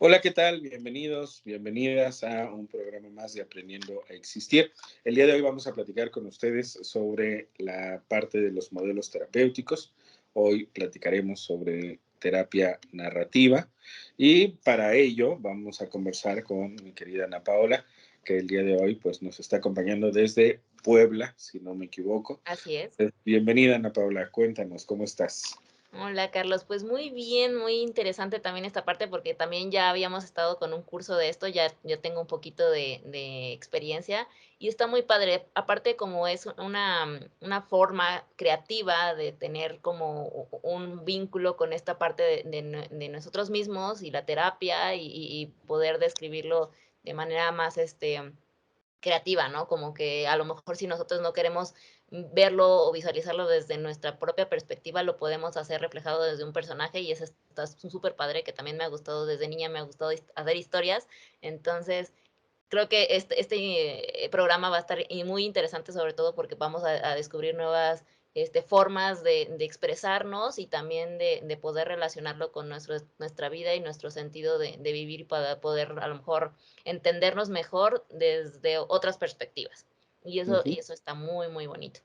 Hola, ¿qué tal? Bienvenidos, bienvenidas a un programa más de Aprendiendo a Existir. El día de hoy vamos a platicar con ustedes sobre la parte de los modelos terapéuticos. Hoy platicaremos sobre terapia narrativa y para ello vamos a conversar con mi querida Ana Paola, que el día de hoy pues, nos está acompañando desde Puebla, si no me equivoco. Así es. Bienvenida, Ana Paola, cuéntanos, ¿cómo estás? Hola, Carlos. Pues muy bien, muy interesante también esta parte, porque también ya habíamos estado con un curso de esto, ya yo tengo un poquito de experiencia y está muy padre. Aparte, como es una forma creativa de tener como un vínculo con esta parte de nosotros mismos y la terapia y poder describirlo de manera más, creativa, ¿no? Como que a lo mejor si nosotros no queremos verlo o visualizarlo desde nuestra propia perspectiva, lo podemos hacer reflejado desde un personaje y eso está súper padre, que también me ha gustado desde niña, me ha gustado hacer historias. Entonces, creo que este programa va a estar muy interesante, sobre todo porque vamos a descubrir nuevas formas de expresarnos y también de poder relacionarlo con nuestra vida y nuestro sentido de vivir para poder a lo mejor entendernos mejor desde otras perspectivas. Y eso está muy, muy bonito.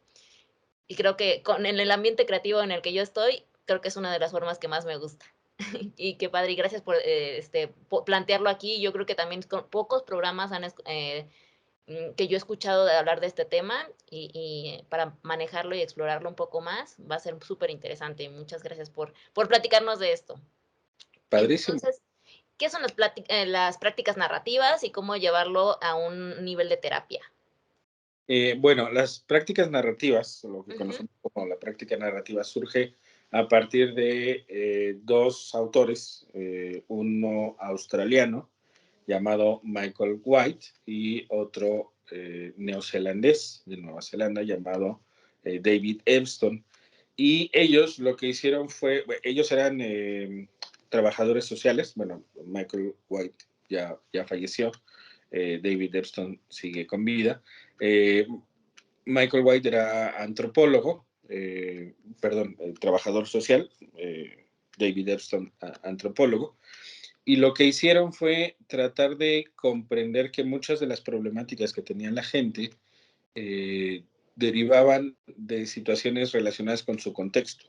Y creo que en el ambiente creativo en el que yo estoy, creo que es una de las formas que más me gusta. Y qué padre, y gracias por plantearlo aquí. Yo creo que también con pocos programas que yo he escuchado de hablar de este tema y para manejarlo y explorarlo un poco más va a ser súper interesante. Muchas gracias por platicarnos de esto. Padrísimo. Entonces, ¿qué son las prácticas narrativas y cómo llevarlo a un nivel de terapia? Bueno, las prácticas narrativas, lo que Ujú, conocemos como la práctica narrativa, surge a partir de dos autores, uno australiano llamado Michael White y otro neozelandés de Nueva Zelanda llamado David Epstein. Y ellos lo que hicieron fue, ellos eran trabajadores sociales, bueno, Michael White ya falleció, David Epstein sigue con vida. Eh, Michael White era antropólogo, perdón, trabajador social, David Epstein antropólogo, y lo que hicieron fue tratar de comprender que muchas de las problemáticas que tenía la gente eh, derivaban de situaciones relacionadas con su contexto.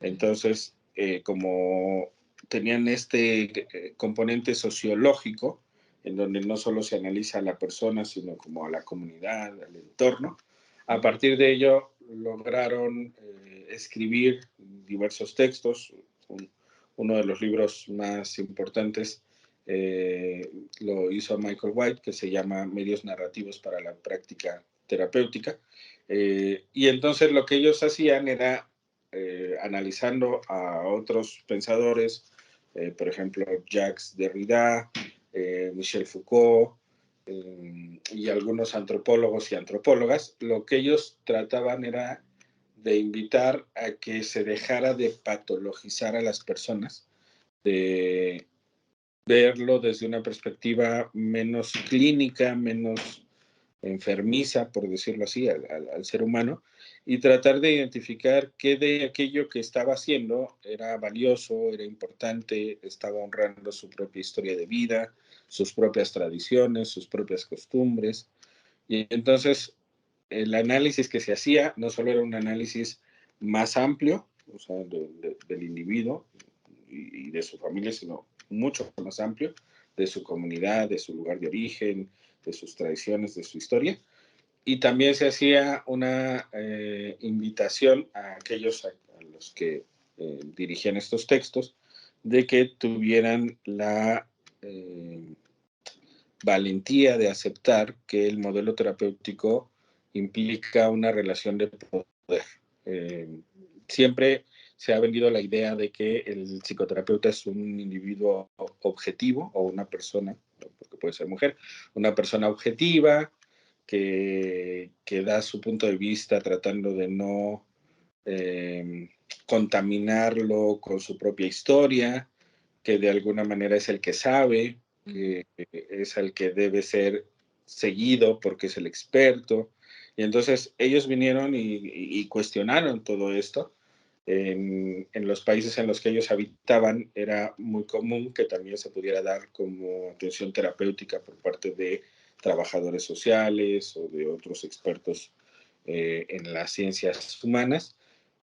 Entonces, como tenían este componente sociológico, en donde no solo se analiza a la persona, sino como a la comunidad, al entorno, a ujú, partir de ello lograron escribir diversos textos. Uno de los libros más importantes lo hizo Michael White, que se llama Medios Narrativos para la Práctica Terapéutica. Y entonces lo que ellos hacían era analizando a otros pensadores, por ejemplo, Jacques Derrida, Michel Foucault y algunos antropólogos y antropólogas, lo que ellos trataban era de invitar a que se dejara de patologizar a las personas, de verlo desde una perspectiva menos clínica, menos enfermiza, por decirlo así, al ser humano, y tratar de identificar qué de aquello que estaba haciendo era valioso, era importante, estaba honrando su propia historia de vida, sus propias tradiciones, sus propias costumbres. Y entonces el análisis que se hacía no solo era un análisis más amplio, o sea, del individuo y de su familia, sino mucho más amplio, de su comunidad, de su lugar de origen, de sus tradiciones, de su historia. Y también se hacía una invitación a aquellos a los que dirigían estos textos de que tuvieran la valentía de aceptar que el modelo terapéutico implica una relación de poder. Eh, Siempre se ha vendido la idea de que el psicoterapeuta es un individuo objetivo o una persona, porque puede ser mujer, una persona objetiva que da su punto de vista tratando de no contaminarlo con su propia historia, que de alguna manera es el que sabe, ujú. que es el que debe ser seguido porque es el experto. Y entonces ellos vinieron y cuestionaron todo esto En los países en los que ellos habitaban era muy común que también se pudiera dar como atención terapéutica por parte de trabajadores sociales o de otros expertos en las ciencias humanas,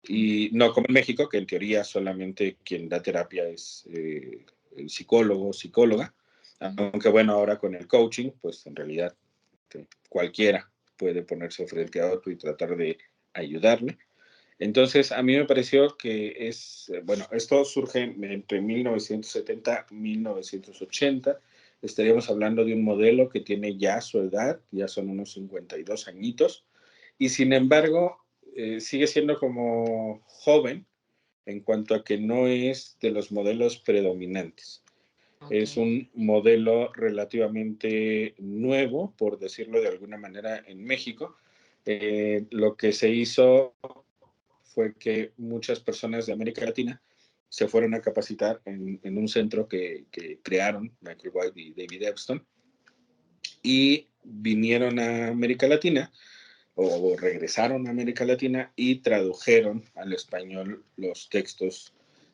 y no como en México, que en teoría solamente quien da terapia es el psicólogo o psicóloga, aunque bueno, ahora con el coaching, pues en realidad cualquiera puede ponerse frente a otro y tratar de ayudarle. Entonces, a mí me pareció que bueno, esto surge entre 1970 y 1980. Estaríamos hablando de un modelo que tiene ya su edad, ya son unos 52 añitos, y sin embargo, sigue siendo como joven en cuanto a que no es de los modelos predominantes. Es okey. un modelo relativamente nuevo, por decirlo de alguna manera, en México. Lo que se hizo fue que muchas personas de América Latina se fueron a capacitar en un centro que crearon Michael White y David Epstein, y vinieron a América Latina o regresaron a América Latina y tradujeron al español los textos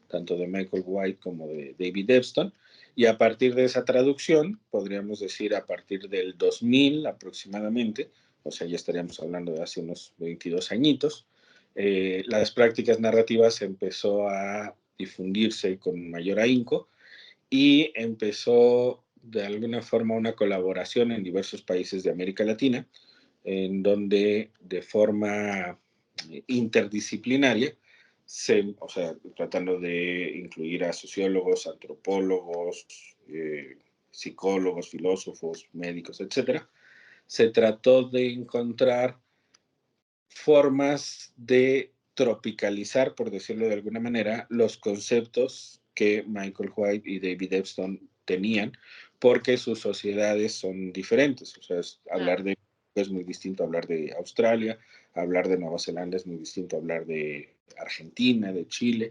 tanto de Michael White como de David Epstein. Y a partir de esa traducción, podríamos decir a partir del 2000 aproximadamente, o sea, ya estaríamos hablando de hace unos 22 añitos, las prácticas narrativas empezó a difundirse con mayor ahínco y empezó de alguna forma una colaboración en diversos países de América Latina, en donde de forma interdisciplinaria, o sea, tratando de incluir a sociólogos, antropólogos, psicólogos, filósofos, médicos, etcétera, se trató de encontrar formas de tropicalizar, por decirlo de alguna manera, los conceptos que Michael White y David Epstein tenían, porque sus sociedades son diferentes. O sea, Claro. hablar de es muy distinto a hablar de Australia, hablar de Nueva Zelanda es muy distinto a hablar de Argentina, de Chile.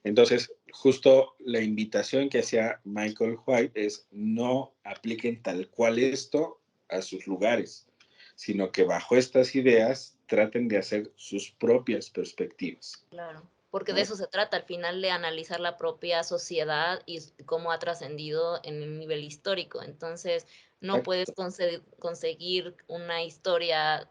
Entonces, justo la invitación que hacía Michael White es no apliquen tal cual esto a sus lugares, sino que bajo estas ideas traten de hacer sus propias perspectivas, Claro, porque de ¿no? eso se trata, al final de analizar la propia sociedad y cómo ha trascendido en el nivel histórico. Entonces, no puedes Exacto, conseguir una historia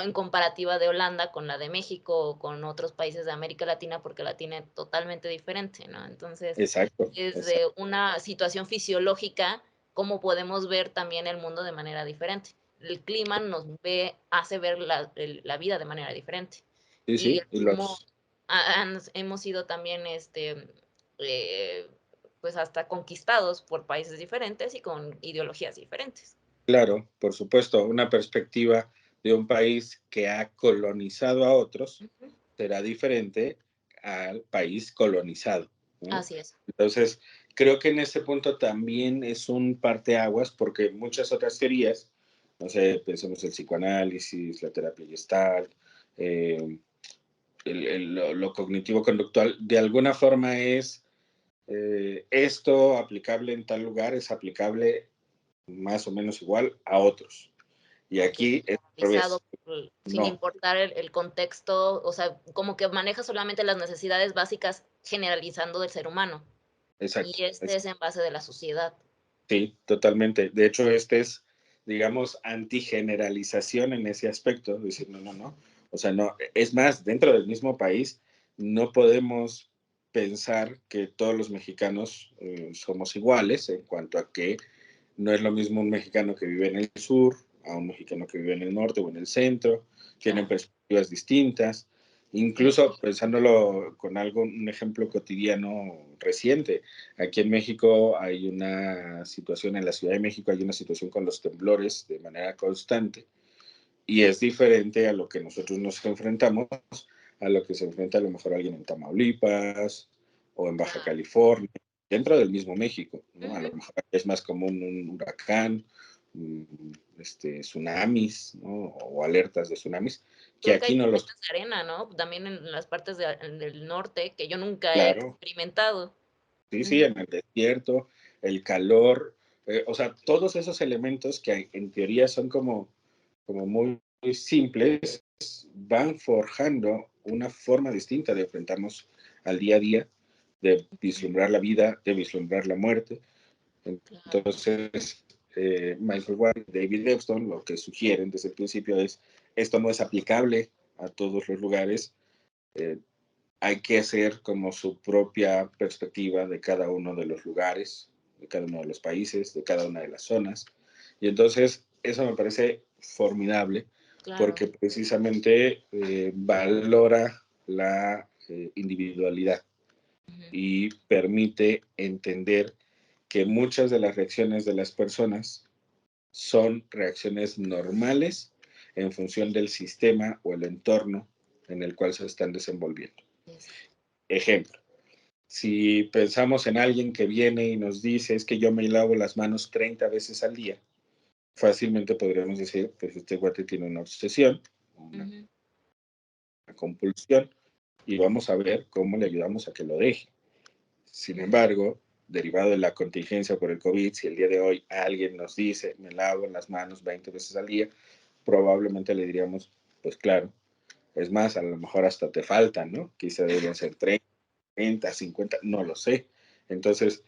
en comparativa de Holanda con la de México o con otros países de América Latina, porque la tiene totalmente diferente, ¿no? Entonces, exacto, desde exacto. una situación fisiológica, cómo podemos ver también el mundo de manera diferente. El clima hace ver la vida de manera diferente. Sí, Y sí, el cómo hemos sido también, eh, pues hasta conquistados por países diferentes y con ideologías diferentes. claro, por supuesto, una perspectiva de un país que ha colonizado a otros Ujú. será diferente al país colonizado, ¿no? Así es. Entonces, creo que en ese punto también es un parteaguas, porque muchas otras teorías, no sé, pensemos el psicoanálisis, la terapia Gestalt, eh, lo cognitivo-conductual, de alguna forma es esto aplicable en tal lugar, es aplicable más o menos igual a otros. Y Okey, aquí es al generalizado, revés. sin No, importar el contexto, o sea, como que maneja solamente las necesidades básicas generalizando del ser humano, exacto. y este es en base de la sociedad. Sí, totalmente. De hecho, este es, digamos, antigeneralización en ese aspecto, decir, no, no, no. O sea, no, es más, dentro del mismo país, no podemos pensar que todos los mexicanos somos iguales en cuanto a que no es lo mismo un mexicano que vive en el sur a un mexicano que vive en el norte o en el centro, tienen Claro, perspectivas distintas, sí, incluso pensándolo con algo, un ejemplo cotidiano reciente. Aquí en México hay una situación, en la Ciudad de México hay una situación con los temblores de manera constante, y es diferente a lo que nosotros nos enfrentamos, a lo que se enfrenta a lo mejor alguien en Tamaulipas o en Baja claro. California, dentro del mismo México, ¿no? A lo Ujú. mejor es más común un huracán, tsunamis, ¿no? O alertas de tsunamis, que Creo que hay aquí no los... tormentas de arena, ¿no? También en las partes del norte, que yo nunca he Claro, experimentado. sí, sí, Ujú. en el desierto, el calor, o sea, todos esos elementos que en teoría son como muy, muy simples, van forjando una forma distinta de enfrentarnos al día a día, de vislumbrar la vida, de vislumbrar la muerte. Claro. Entonces, Michael White y David Epstein lo que sugieren desde el principio es, esto no es aplicable a todos los lugares, eh, hay que hacer como su propia perspectiva de cada uno de los lugares, de cada uno de los países, de cada una de las zonas. Y entonces eso me parece formidable Claro. porque precisamente valora la individualidad Ujú. y permite entender que muchas de las reacciones de las personas son reacciones normales en función del sistema o el entorno en el cual se están desenvolviendo. Exacto. Ejemplo, si pensamos en alguien que viene y nos dice es que yo me lavo las manos 30 veces al día, fácilmente podríamos decir, pues este guate tiene una obsesión, una Ujú. compulsión, y vamos a ver cómo le ayudamos a que lo deje. Sin embargo, derivado de la contingencia por el COVID, si el día de hoy alguien nos dice, me lavo las manos 20 veces al día, probablemente le diríamos, pues claro, es más, a lo mejor hasta te faltan, ¿no? Quizá deberían ser 30, 50, no lo sé. Entonces,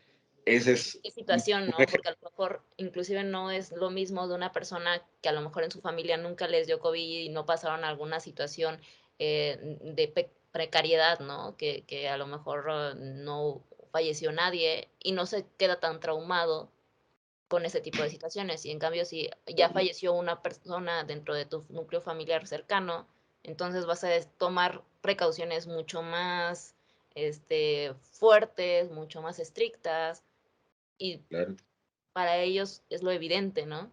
ese es Qué un situación, ¿no? ejemplo. Porque a lo mejor inclusive no es lo mismo de una persona que a lo mejor en su familia nunca les dio COVID y no pasaron alguna situación, de precariedad, ¿no? Que a lo mejor, no falleció nadie y no se queda tan traumado con ese tipo de situaciones. Y en cambio, si ya falleció una persona dentro de tu núcleo familiar cercano, entonces vas a tomar precauciones mucho más, fuertes, mucho más estrictas, y Claro. para ellos es lo evidente, ¿no?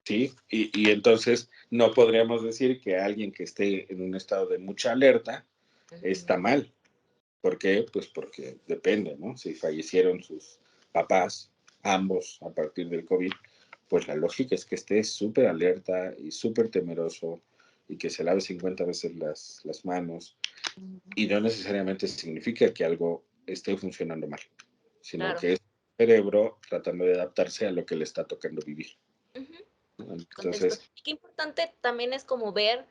Sí, y entonces no podríamos decir que alguien que esté en un estado de mucha alerta Ujú. está mal. ¿Por qué? Pues porque depende, ¿no? Si fallecieron sus papás, ambos a partir del COVID, pues la lógica es que esté súper alerta y súper temeroso y que se lave 50 veces las manos. Ujú. Y no necesariamente significa que algo esté funcionando mal, sino Claro. que es el cerebro tratando de adaptarse a lo que le está tocando vivir. Ujú. Contexto. Entonces, Y qué importante también es como ver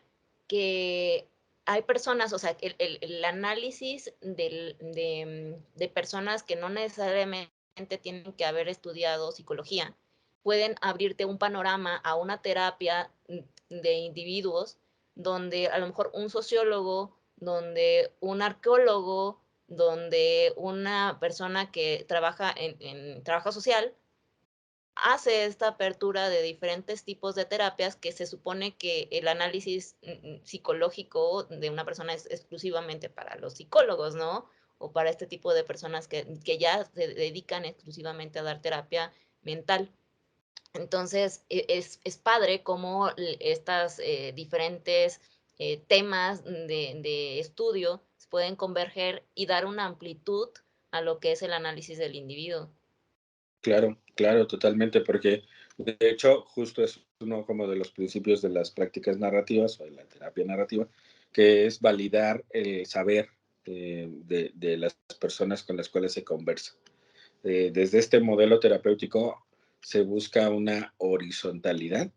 que hay personas, o sea, que el análisis de personas que no necesariamente tienen que haber estudiado psicología, pueden abrirte un panorama a una terapia de individuos donde a lo mejor un sociólogo, donde un arqueólogo, donde una persona que trabaja en trabajo social, hace esta apertura de diferentes tipos de terapias que se supone que el análisis psicológico de una persona es exclusivamente para los psicólogos, ¿no? O para este tipo de personas que ya se dedican exclusivamente a dar terapia mental. Entonces, es padre cómo estas diferentes temas de estudio pueden converger y dar una amplitud a lo que es el análisis del individuo. claro, claro, totalmente, porque de hecho justo es uno como de los principios de las prácticas narrativas o de la terapia narrativa, que es validar el saber de las personas con las cuales se conversa. Desde este modelo terapéutico se busca una horizontalidad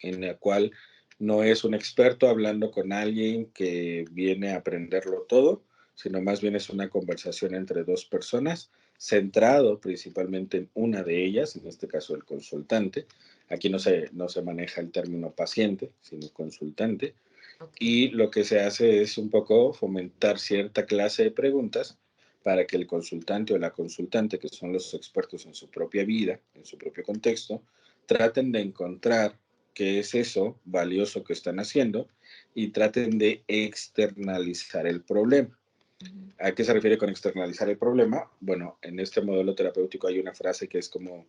en la cual no es un experto hablando con alguien que viene a aprenderlo todo, sino más bien es una conversación entre dos personas, centrado principalmente en una de ellas, en este caso el consultante. Aquí no se maneja el término paciente, sino consultante. Ok. Y lo que se hace es un poco fomentar cierta clase de preguntas para que el consultante o la consultante, que son los expertos en su propia vida, en su propio contexto, traten de encontrar qué es eso valioso que están haciendo y traten de externalizar el problema. Ujú. ¿A qué se refiere con externalizar el problema? Bueno, en este modelo terapéutico hay una frase que es como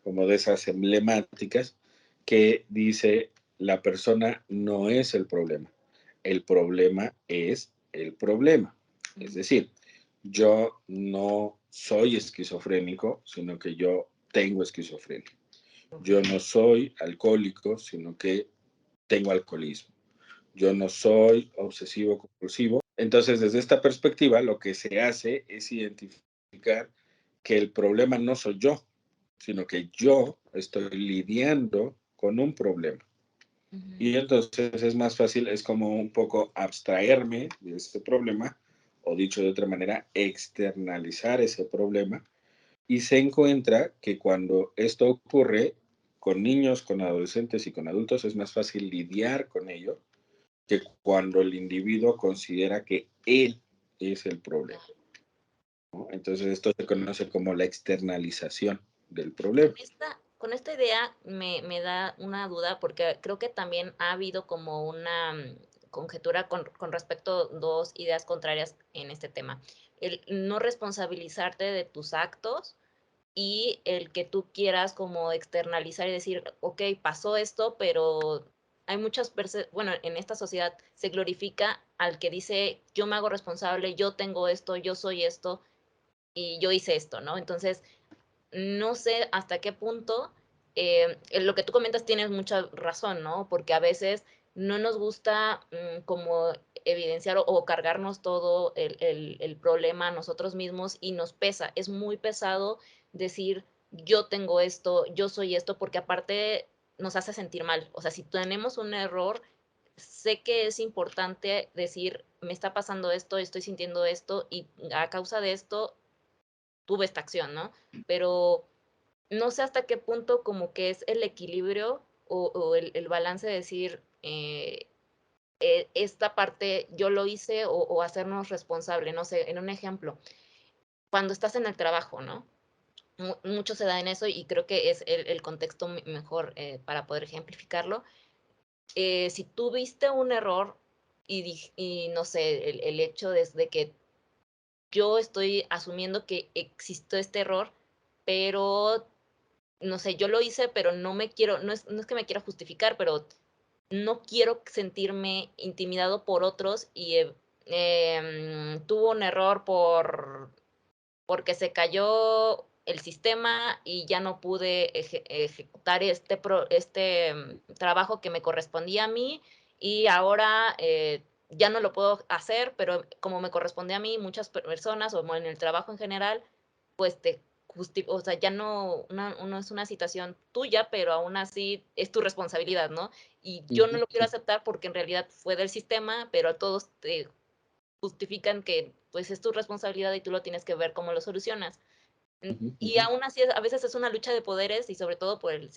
de esas emblemáticas que dice, la persona no es el problema es el problema. Es Ujú. decir, yo no soy esquizofrénico, sino que yo tengo esquizofrenia. Yo Okey. no soy alcohólico, sino que tengo alcoholismo. Yo no soy obsesivo compulsivo. Entonces, desde esta perspectiva, lo que se hace es identificar que el problema no soy yo, sino que yo estoy lidiando con un problema. Ujú. Y entonces es más fácil, es como un poco abstraerme de ese problema, o dicho de otra manera, externalizar ese problema. Y se encuentra que cuando esto ocurre con niños, con adolescentes y con adultos, es más fácil lidiar con ello que cuando el individuo considera que él es el problema, ¿no? Entonces esto se conoce como la externalización del problema. Con esta idea me da una duda, porque creo que también ha habido como una conjetura con respecto a dos ideas contrarias en este tema. El no responsabilizarte de tus actos y el que tú quieras como externalizar y decir, ok, pasó esto, pero hay muchas personas, bueno, en esta sociedad se glorifica al que dice, yo me hago responsable, yo tengo esto, yo soy esto y yo hice esto, ¿no? Entonces, no sé hasta qué punto, en lo que tú comentas tienes mucha razón, ¿no? Porque a veces no nos gusta como evidenciar o cargarnos todo el problema a nosotros mismos y nos pesa. Es muy pesado decir, yo tengo esto, yo soy esto, porque aparte nos hace sentir mal. O sea, si tenemos un error, sé que es importante decir, me está pasando esto, estoy sintiendo esto y a causa de esto tuve esta acción, ¿no? Pero no sé hasta qué punto como que es el equilibrio o el balance de decir, esta parte yo lo hice o hacernos responsable, no sé, en un ejemplo, cuando estás en el trabajo, ¿no? Mucho se da en eso y creo que es el contexto mejor para poder ejemplificarlo. Si tú viste un error y no sé, el hecho de que yo estoy asumiendo que existió este error, pero no sé, yo lo hice, pero no es que me quiera justificar, pero no quiero sentirme intimidado por otros y tuvo un error porque se cayó el sistema y ya no pude ejecutar trabajo que me correspondía a mí y ahora ya no lo puedo hacer, pero como me corresponde a mí, muchas personas o en el trabajo en general, pues o sea, ya no es una situación tuya, pero aún así es tu responsabilidad, ¿no? Y yo no Ujú, lo quiero aceptar porque en realidad fue del sistema, pero a todos te justifican que pues es tu responsabilidad y tú lo tienes que ver cómo lo solucionas. ujú, Y ujú, aún así a veces es una lucha de poderes y sobre todo por el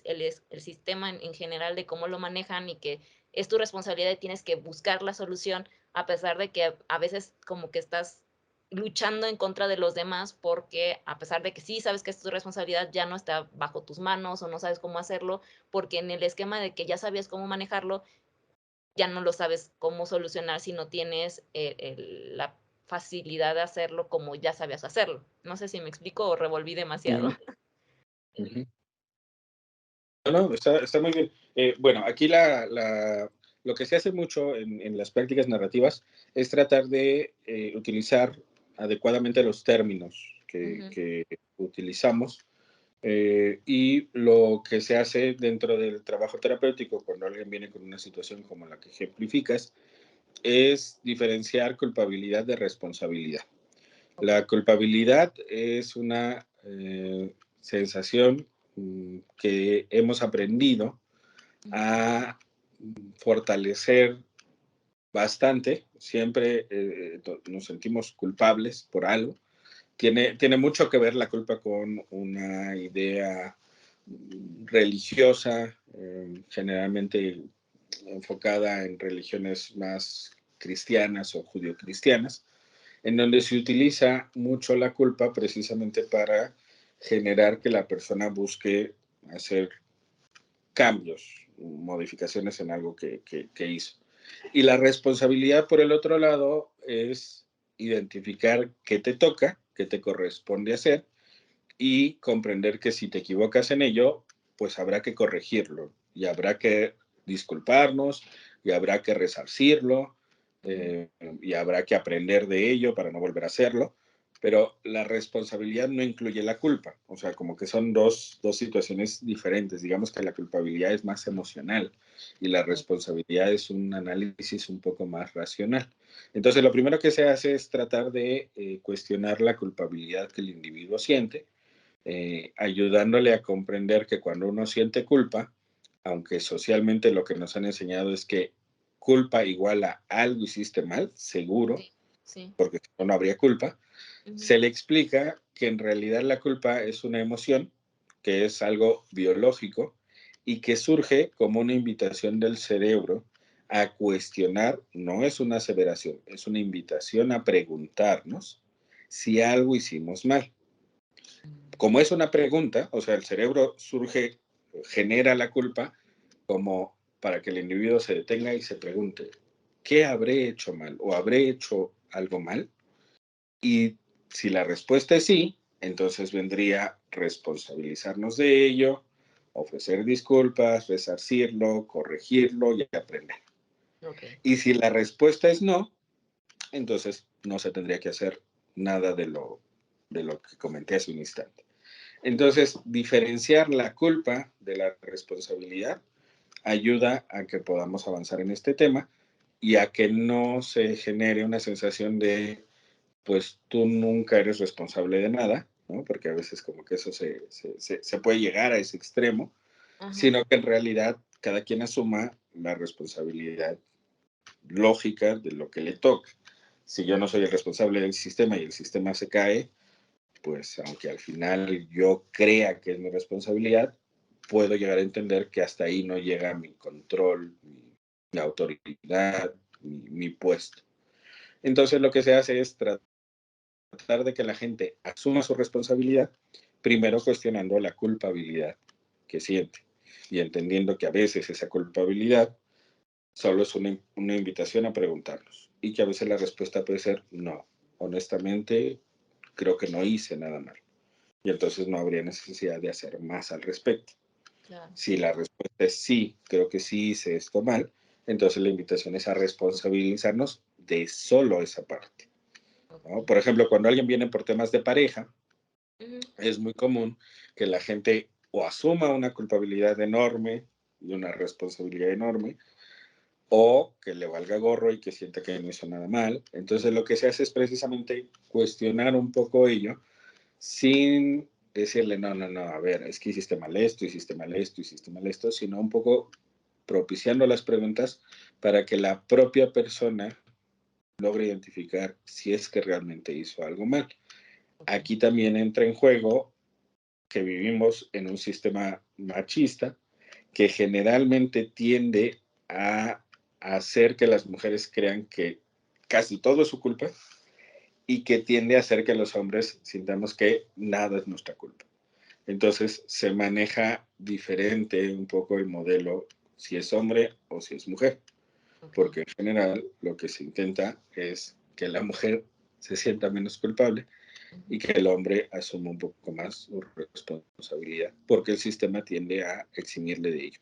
sistema en general de cómo lo manejan y que es tu responsabilidad y tienes que buscar la solución a pesar de que a veces como que estás luchando en contra de los demás porque a pesar de que sí sabes que es tu responsabilidad, ya no está bajo tus manos o no sabes cómo hacerlo, porque en el esquema de que ya sabías cómo manejarlo, ya no lo sabes cómo solucionar si no tienes la facilidad de hacerlo como ya sabías hacerlo. No sé si me explico o revolví demasiado. ujú, ujú. No, no, está muy bien. Bueno, aquí lo que se hace mucho en las prácticas narrativas es tratar de utilizar adecuadamente los términos Ujú, que utilizamos. Y lo que se hace dentro del trabajo terapéutico cuando alguien viene con una situación como la que ejemplificas es diferenciar culpabilidad de responsabilidad. La okey. culpabilidad es una sensación que hemos aprendido Ujú, a fortalecer bastante. Siempre nos sentimos culpables por algo. Tiene mucho que ver la culpa con una idea religiosa, generalmente enfocada en religiones más cristianas o judio-cristianas, en donde se utiliza mucho la culpa precisamente para generar que la persona busque hacer cambios, modificaciones en algo que hizo. Y la responsabilidad, por el otro lado, es identificar qué te toca, qué te corresponde hacer y comprender que si te equivocas en ello, pues habrá que corregirlo y habrá que disculparnos y habrá que resarcirlo ujú. eh, y habrá que aprender de ello para no volver a hacerlo. Pero la responsabilidad no incluye la culpa, o sea, como que son dos situaciones diferentes. Digamos que la culpabilidad es más emocional y la Okey. responsabilidad es un análisis un poco más racional. Entonces, lo primero que se hace es tratar de cuestionar la culpabilidad que el individuo siente ayudándole a comprender que cuando uno siente culpa, aunque socialmente lo que nos han enseñado es que culpa igual a algo hiciste mal, seguro, Sí, sí. porque si no, no habría culpa, Ujú. se le explica que en realidad la culpa es una emoción, que es algo biológico y que surge como una invitación del cerebro a cuestionar, no es una aseveración, es una invitación a preguntarnos si algo hicimos mal. Mm, Como es una pregunta, o sea, el cerebro surge, genera la culpa como para que el individuo se detenga y se pregunte, ¿qué habré hecho mal o habré hecho algo mal? Y si la respuesta es sí, entonces vendría responsabilizarnos de ello, ofrecer disculpas, resarcirlo, corregirlo y aprender. okey. Y si la respuesta es no, entonces no se tendría que hacer nada de lo que comenté hace un instante. Entonces, diferenciar la culpa de la responsabilidad ayuda a que podamos avanzar en este tema y a que no se genere una sensación de, pues tú nunca eres responsable de nada, ¿no? Porque a veces como que eso se puede llegar a ese extremo, Ajá. sino que en realidad cada quien asuma la responsabilidad lógica de lo que le toca. Si yo no soy el responsable del sistema y el sistema se cae, pues aunque al final yo crea que es mi responsabilidad, puedo llegar a entender que hasta ahí no llega mi control, mi autoridad, mi puesto. Entonces lo que se hace es tratar de que la gente asuma su responsabilidad, primero cuestionando la culpabilidad que siente y entendiendo que a veces esa culpabilidad solo es una invitación a preguntarnos y que a veces la respuesta puede ser no. Honestamente, creo que no hice nada mal y entonces no habría necesidad de hacer más al respecto. Claro. Si la respuesta es sí, creo que sí hice esto mal, entonces la invitación es a responsabilizarnos de solo esa parte, ¿no? Okey. Por ejemplo, cuando alguien viene por temas de pareja, Ujú. es muy común que la gente o asuma una culpabilidad enorme y una responsabilidad enorme, o que le valga gorro y que sienta que no hizo nada mal. Entonces lo que se hace es precisamente cuestionar un poco ello sin decirle, no, no, no, a ver, es que hiciste mal esto, hiciste mal esto, hiciste mal esto, sino un poco propiciando las preguntas para que la propia persona logre identificar si es que realmente hizo algo mal. Okey. Aquí también entra en juego que vivimos en un sistema machista que generalmente tiende a hacer que las mujeres crean que casi todo es su culpa y que tiende a hacer que los hombres sintamos que nada es nuestra culpa. Entonces se maneja diferente un poco el modelo si es hombre o si es mujer, Okey. porque en general lo que se intenta es que la mujer se sienta menos culpable y Ujú. que el hombre asuma un poco más su responsabilidad, porque el sistema tiende a eximirle de ello.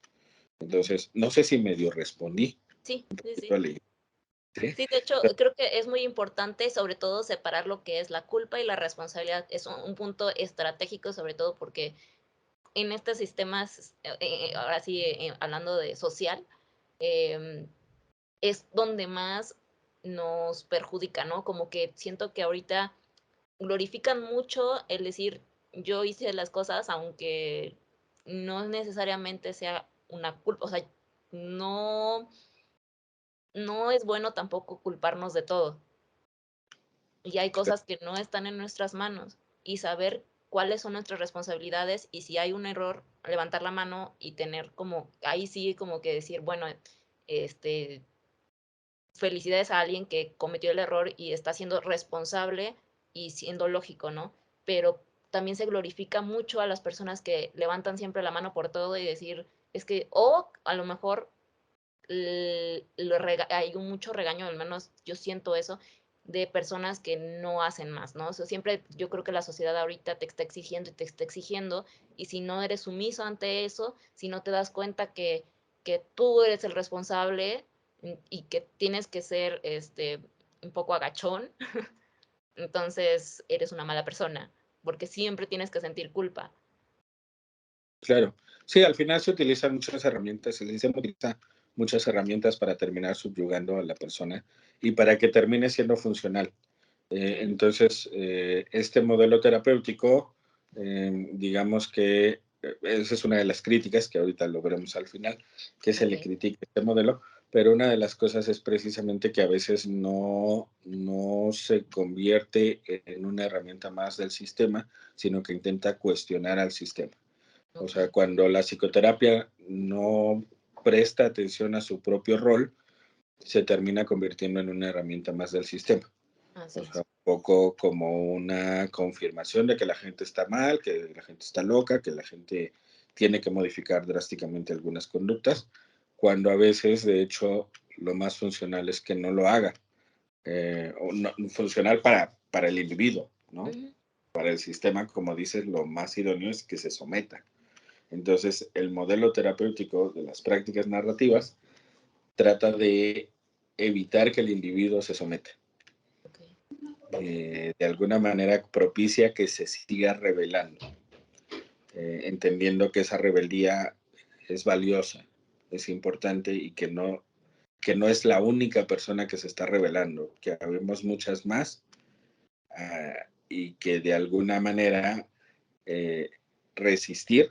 Ujú. Entonces, no sé si medio respondí Sí, sí, a sí. la ¿sí? Sí, de hecho, creo que es muy importante, sobre todo, separar lo que es la culpa y la responsabilidad. Es un punto estratégico, sobre todo porque en estos sistemas, ahora sí, hablando de social, em, es donde más nos perjudica, ¿no? Como que siento que ahorita glorifican mucho el decir: "Yo hice las cosas", aunque no necesariamente sea una culpa, o sea, no no es bueno tampoco culparnos de todo. Y hay cosas que no están en nuestras manos, y saber cuáles son nuestras responsabilidades, y si hay un error, levantar la mano y tener como ahí sí como que decir, bueno, este, felicidades a alguien que cometió el error y está siendo responsable y siendo lógico, ¿no? Pero también se glorifica mucho a las personas que levantan siempre la mano por todo y decir, es que o a lo mejor hay mucho regaño, al menos yo siento eso, de personas que no hacen más, ¿no? O sea, siempre yo creo que la sociedad ahorita te está exigiendo y te está exigiendo, y si no eres sumiso ante eso, si no te das cuenta que tú eres el responsable y que tienes que ser un poco agachón, entonces eres una mala persona, porque siempre tienes que sentir culpa. Claro. Sí, al final se utilizan muchas herramientas, el sistema utiliza muchas herramientas para terminar subyugando a la persona y para que termine siendo funcional. Entonces, este modelo terapéutico, digamos que esa es una de las críticas, que ahorita lo veremos al final, que se le okey, critica este modelo, pero una de las cosas es precisamente que a veces no se convierte en una herramienta más del sistema, sino que intenta cuestionar al sistema. O sea, okey, cuando la psicoterapia no presta atención a su propio rol, se termina convirtiendo en una herramienta más del sistema. así O sea, es. un poco como una confirmación de que la gente está mal, que la gente está loca, que la gente tiene que modificar drásticamente algunas conductas, cuando a veces, de hecho, lo más funcional es que no lo haga. O no, funcional para el individuo, ¿no? Ujú, Para el sistema, como dices, lo más idóneo es que se someta. Entonces, el modelo terapéutico de las prácticas narrativas trata de evitar que el individuo se someta. okey, De alguna manera propicia que se siga rebelando, entendiendo que esa rebeldía es valiosa, es importante y que no es la única persona que se está rebelando, que habemos muchas más y que de alguna manera eh, resistir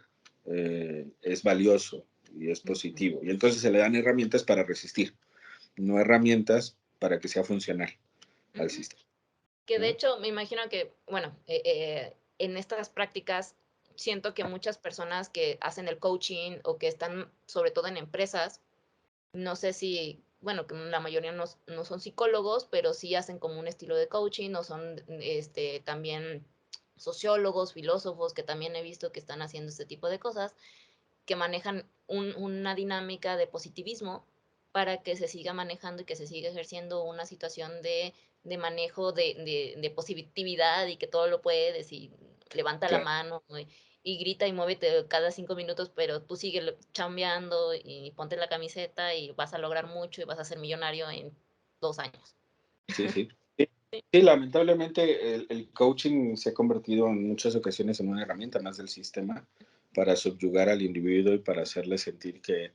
es valioso y es ujú, positivo. Y entonces se le dan herramientas para resistir, no herramientas para que sea funcional al ujú. sistema, Que de ¿no? hecho, me imagino que, bueno, en estas prácticas siento que muchas personas que hacen el coaching o que están sobre todo en empresas, no sé si, bueno, que la mayoría no son psicólogos, pero sí hacen como un estilo de coaching o son también sociólogos, filósofos, que también he visto que están haciendo este tipo de cosas, que manejan una dinámica de positivismo para que se siga manejando y que se siga ejerciendo una situación de manejo de positividad y que todo lo puedes y levanta la Claro. mano y grita y muévete cada 5 minutos, pero tú sigue chambeando y ponte la camiseta y vas a lograr mucho y vas a ser millonario en 2 años. Sí, sí. Sí, sí, lamentablemente el coaching se ha convertido en muchas ocasiones en una herramienta más del sistema para subyugar al individuo y para hacerle sentir que,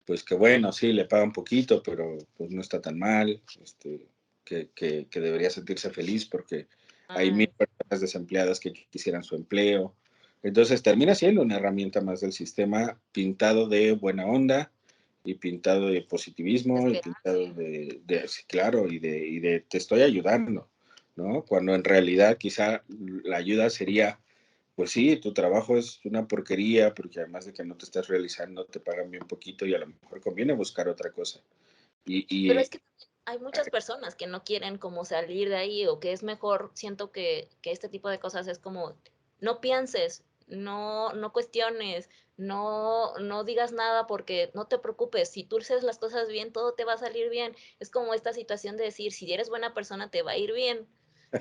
pues que bueno, sí, le pagan poquito, pero pues no está tan mal, que debería sentirse feliz porque hay Ah, 1000 personas desempleadas que quisieran su empleo. Entonces termina siendo una herramienta más del sistema pintado de buena onda y pintado de de positivismo y esperanza. pintado sí, claro, y de te estoy ayudando, ¿no? Cuando en realidad quizá la ayuda sería pues sí, tu trabajo es una porquería porque además de que no te estás realizando, te pagan bien poquito y a lo mejor conviene buscar otra cosa. Y, Pero es y que hay muchas personas que no quieren como salir de ahí, o que es mejor, siento que este tipo de cosas es como, no pienses, no cuestiones, no digas nada porque no te preocupes, si tú haces las cosas bien, todo te va a salir bien. Es como esta situación de decir, si eres buena persona, te va a ir bien.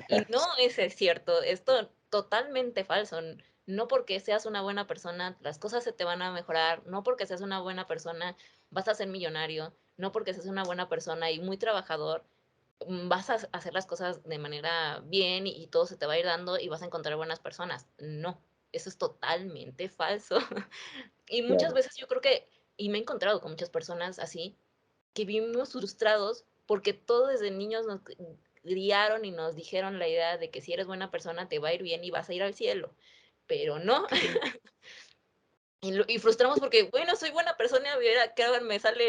Y no, ese es cierto, esto totalmente falso. No porque seas una buena persona, las cosas se te van a mejorar, no porque seas una buena persona, vas a ser millonario, no porque seas una buena persona y muy trabajador, vas a hacer las cosas de manera bien y todo se te va a ir dando y vas a encontrar buenas personas. No, eso es totalmente falso. Y muchas claro, veces yo creo que, y me he encontrado con muchas personas así, que vivimos frustrados porque todos desde niños nos criaron y nos dijeron la idea de que si eres buena persona te va a ir bien y vas a ir al cielo, pero no. Y frustramos porque, bueno, soy buena persona, mira, que ahora me sale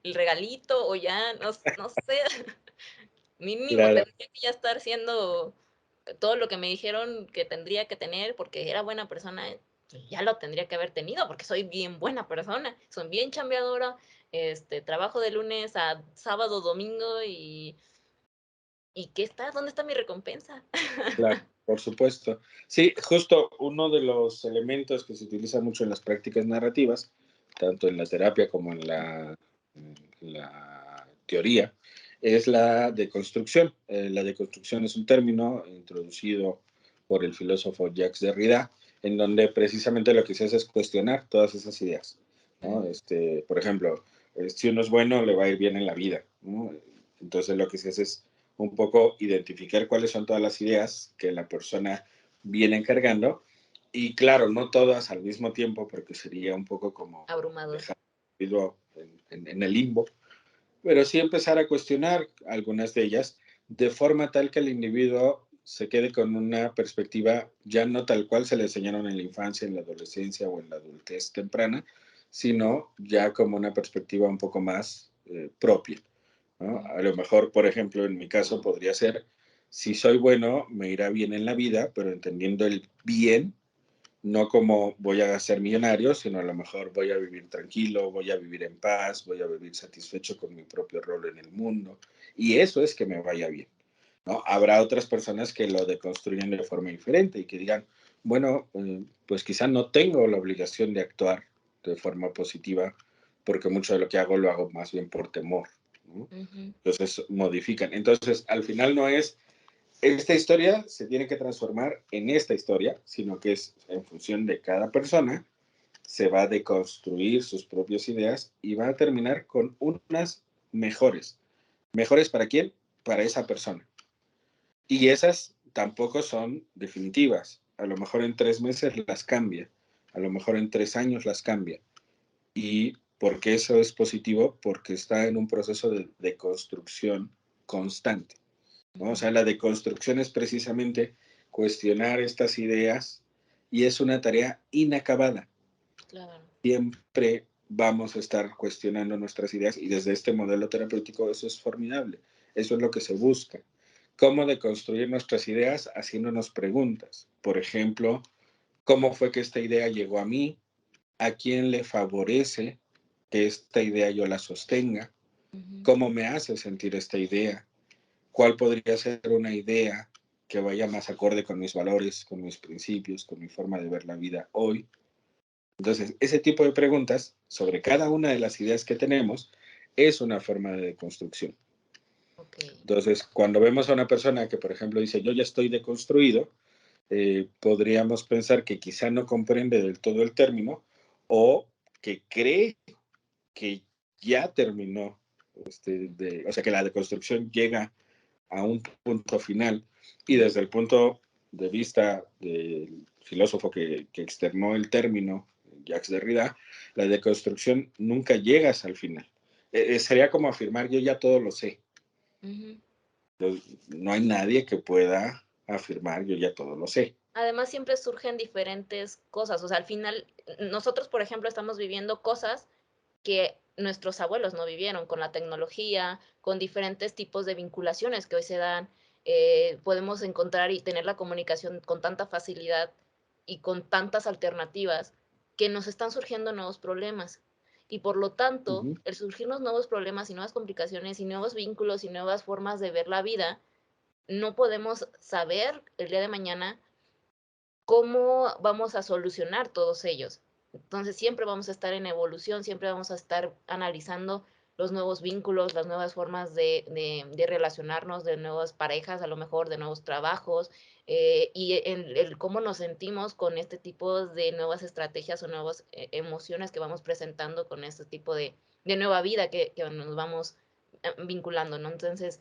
el regalito o ya, no sé, mínimo claro, tendría que ya estar siendo todo lo que me dijeron que tendría que tener porque era buena persona, pues ya lo tendría que haber tenido porque soy bien buena persona, soy bien chambeadora, trabajo de lunes a sábado, domingo ¿y qué está? ¿Dónde está mi recompensa? claro, por supuesto. Sí, justo uno de los elementos que se utiliza mucho en las prácticas narrativas, tanto en la terapia como en la teoría, es la deconstrucción. La deconstrucción es un término introducido por el filósofo Jacques Derrida, en donde precisamente lo que se hace es cuestionar todas esas ideas, ¿no? Ujú, Por ejemplo, si uno es bueno, le va a ir bien en la vida, ¿no? Entonces lo que se hace es un poco identificar cuáles son todas las ideas que la persona viene encargando y claro, no todas al mismo tiempo porque sería un poco como abrumador. dejar al individuo en el limbo, pero sí empezar a cuestionar algunas de ellas de forma tal que el individuo se quede con una perspectiva ya no tal cual se le enseñaron en la infancia, en la adolescencia o en la adultez temprana, sino ya como una perspectiva un poco más propia, ¿no? A lo mejor, por ejemplo, en mi caso podría ser, si soy bueno, me irá bien en la vida, pero entendiendo el bien, no como voy a ser millonario, sino a lo mejor voy a vivir tranquilo, voy a vivir en paz, voy a vivir satisfecho con mi propio rol en el mundo. Y eso es que me vaya bien, ¿no? Habrá otras personas que lo deconstruyan de forma diferente y que digan, bueno, pues quizá no tengo la obligación de actuar de forma positiva porque mucho de lo que hago lo hago más bien por temor, ¿no? Ujú. Entonces modifican. Entonces, al final no es esta historia se tiene que transformar en esta historia, sino que es en función de cada persona, se va a deconstruir sus propias ideas y va a terminar con unas mejores. ¿Mejores para quién? Para esa persona. Y esas tampoco son definitivas. A lo mejor en 3 meses las cambia, a lo mejor en 3 años las cambia. ¿Y por qué eso es positivo? Porque está en un proceso de deconstrucción constante, ¿no? O sea, la deconstrucción es precisamente cuestionar estas ideas y es una tarea inacabada. Claro. Siempre vamos a estar cuestionando nuestras ideas y desde este modelo terapéutico eso es formidable. Eso es lo que se busca. ¿Cómo deconstruir nuestras ideas? Haciéndonos preguntas. Por ejemplo, ¿cómo fue que esta idea llegó a mí? ¿A quién le favorece que esta idea yo la sostenga? Ujú. ¿Cómo me hace sentir esta idea? ¿Cuál podría ser una idea que vaya más acorde con mis valores, con mis principios, con mi forma de ver la vida hoy? Entonces, ese tipo de preguntas sobre cada una de las ideas que tenemos es una forma de construcción. Okey. Entonces, cuando vemos a una persona que, por ejemplo, dice, yo ya estoy deconstruido, podríamos pensar que quizá no comprende del todo el término o que cree que ya terminó, o sea, que la deconstrucción llega a un punto final y desde el punto de vista del filósofo que externó el término, Jacques Derrida, la deconstrucción nunca llegas al final. Sería como afirmar yo ya todo lo sé. Ujú. Entonces, no hay nadie que pueda afirmar yo ya todo lo sé. Además, siempre surgen diferentes cosas, o sea, al final, nosotros, por ejemplo, estamos viviendo cosas que nuestros abuelos no vivieron, con la tecnología, con diferentes tipos de vinculaciones que hoy se dan, podemos encontrar y tener la comunicación con tanta facilidad y con tantas alternativas, que nos están surgiendo nuevos problemas. Y por lo tanto, Ujú, el surgirnos nuevos problemas y nuevas complicaciones y nuevos vínculos y nuevas formas de ver la vida, no podemos saber el día de mañana cómo vamos a solucionar todos ellos. Entonces, siempre vamos a estar en evolución, siempre vamos a estar analizando los nuevos vínculos, las nuevas formas de relacionarnos, de nuevas parejas, a lo mejor de nuevos trabajos, y el cómo nos sentimos con este tipo de nuevas estrategias o nuevas emociones que vamos presentando con este tipo de nueva vida que nos vamos vinculando, ¿no? Entonces,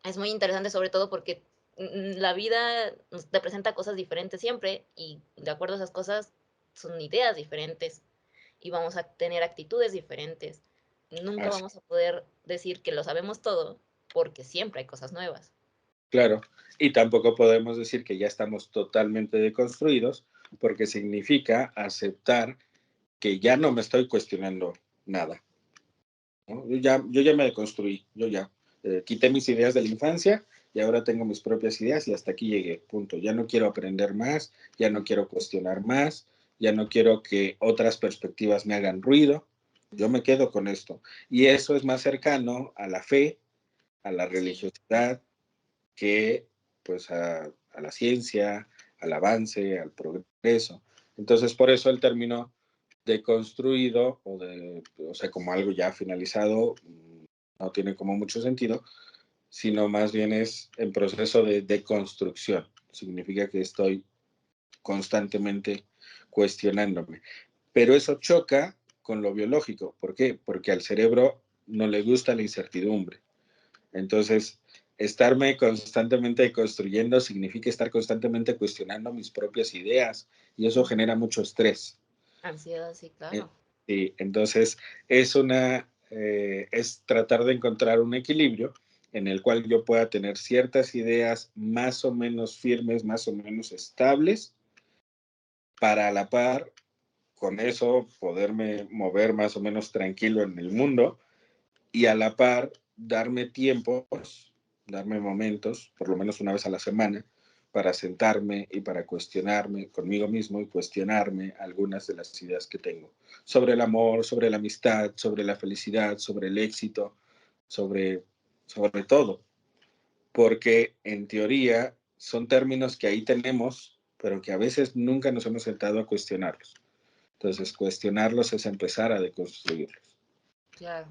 es muy interesante, sobre todo porque, la vida nos te presenta cosas diferentes siempre, y de acuerdo a esas cosas, son ideas diferentes, y vamos a tener actitudes diferentes. Nunca así, vamos a poder decir que lo sabemos todo, porque siempre hay cosas nuevas. claro. Y tampoco podemos decir que ya estamos totalmente deconstruidos, porque significa aceptar que ya no me estoy cuestionando nada, ¿no? Yo ya me deconstruí, yo ya quité mis ideas de la infancia y ahora tengo mis propias ideas y hasta aquí llegué, punto. Ya no quiero aprender más, ya no quiero cuestionar más, ya no quiero que otras perspectivas me hagan ruido, yo me quedo con esto. Y eso es más cercano a la fe, a la Sí. religiosidad, que pues a la ciencia, al avance, al progreso. Entonces, por eso el término deconstruido o sea, como algo ya finalizado, no tiene como mucho sentido, sino más bien es en proceso de deconstrucción. Significa que estoy constantemente cuestionándome. Pero eso choca con lo biológico. ¿Por qué? Porque al cerebro no le gusta la incertidumbre. Entonces, estarme constantemente construyendo significa estar constantemente cuestionando mis propias ideas y eso Ujú. genera mucho estrés. Ansiedad, sí, Eh, claro. sí, entonces es tratar de encontrar un equilibrio en el cual yo pueda tener ciertas ideas más o menos firmes, más o menos estables, para a la par, con eso, poderme mover más o menos tranquilo en el mundo y a la par darme tiempos, darme momentos, por lo menos una vez a la semana, para sentarme y para cuestionarme conmigo mismo y cuestionarme algunas de las ideas que tengo sobre el amor, sobre la amistad, sobre la felicidad, sobre el éxito, sobre, sobre todo, porque en teoría son términos que ahí tenemos, pero que a veces nunca nos hemos sentado a cuestionarlos. Entonces, cuestionarlos es empezar a deconstruirlos. Claro,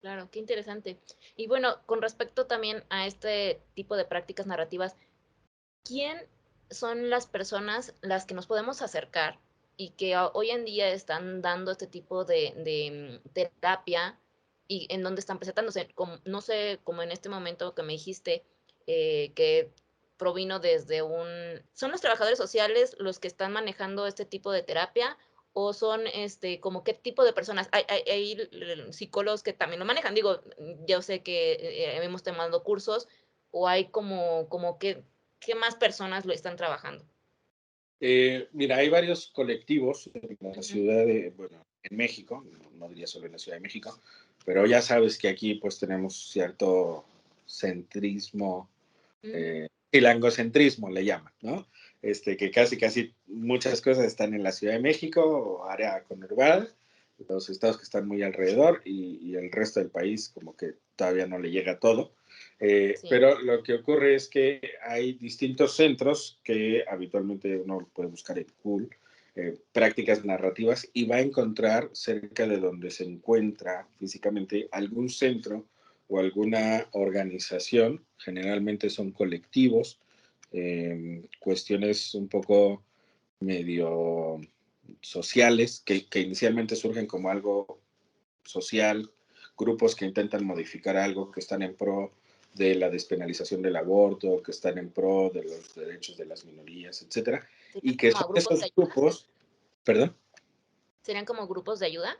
claro, qué interesante. Y bueno, con respecto también a este tipo de prácticas narrativas, ¿quién son las personas las que nos podemos acercar y que hoy en día están dando este tipo de terapia y en dónde están presentándose? Como, no sé, como en este momento que me dijiste que provino desde un... ¿Son los trabajadores sociales los que están manejando este tipo de terapia? ¿O son, como qué tipo de personas? Hay psicólogos que también lo manejan. Digo, yo sé que hemos tomado cursos, o hay como que ¿qué más personas lo están trabajando? Mira, hay varios colectivos en la Ujú, ciudad de, bueno, en México, no diría solo en la Ciudad de México, pero ya sabes que aquí pues tenemos cierto centrismo, mm, chilangocentrismo le llaman, ¿no? Que casi muchas cosas están en la Ciudad de México o área conurbada, los estados que están muy alrededor y el resto del país como que todavía no le llega todo. sí, Pero lo que ocurre es que hay distintos centros que habitualmente uno puede buscar en Google, prácticas narrativas, y va a encontrar cerca de donde se encuentra físicamente algún centro o alguna organización, generalmente son colectivos, cuestiones un poco medio sociales, que inicialmente surgen como algo social, grupos que intentan modificar algo, que están en pro de la despenalización del aborto, que están en pro de los derechos de las minorías, etcétera, ¿serían y que como son grupos de esos ayuda? grupos, perdón, ¿Serían como grupos de ayuda?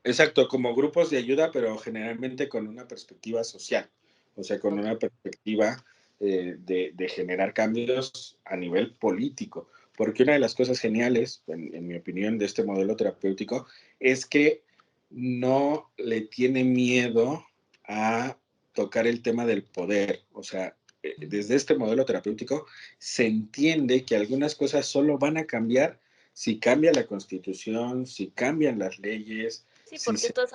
exacto, como grupos de ayuda, pero generalmente con una perspectiva social, o sea, con Okey, una perspectiva de generar cambios a nivel político. Porque una de las cosas geniales, en mi opinión, de este modelo terapéutico es que no le tiene miedo a tocar el tema del poder. O sea, mm. desde este modelo terapéutico se entiende que algunas cosas solo van a cambiar si cambia la constitución, si cambian las leyes, Sí, si porque se... esto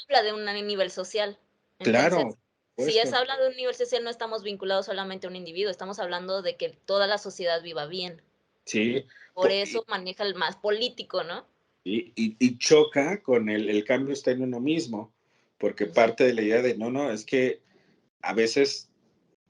habla de un nivel social. Claro, Entonces, si es puesto. habla de un nivel social, no estamos vinculados solamente a un individuo, estamos hablando de que toda la sociedad viva bien. Sí, Por eso maneja el más político, ¿no? y choca con el cambio está en uno mismo, porque Ujú, parte de la idea de, no, no, es que a veces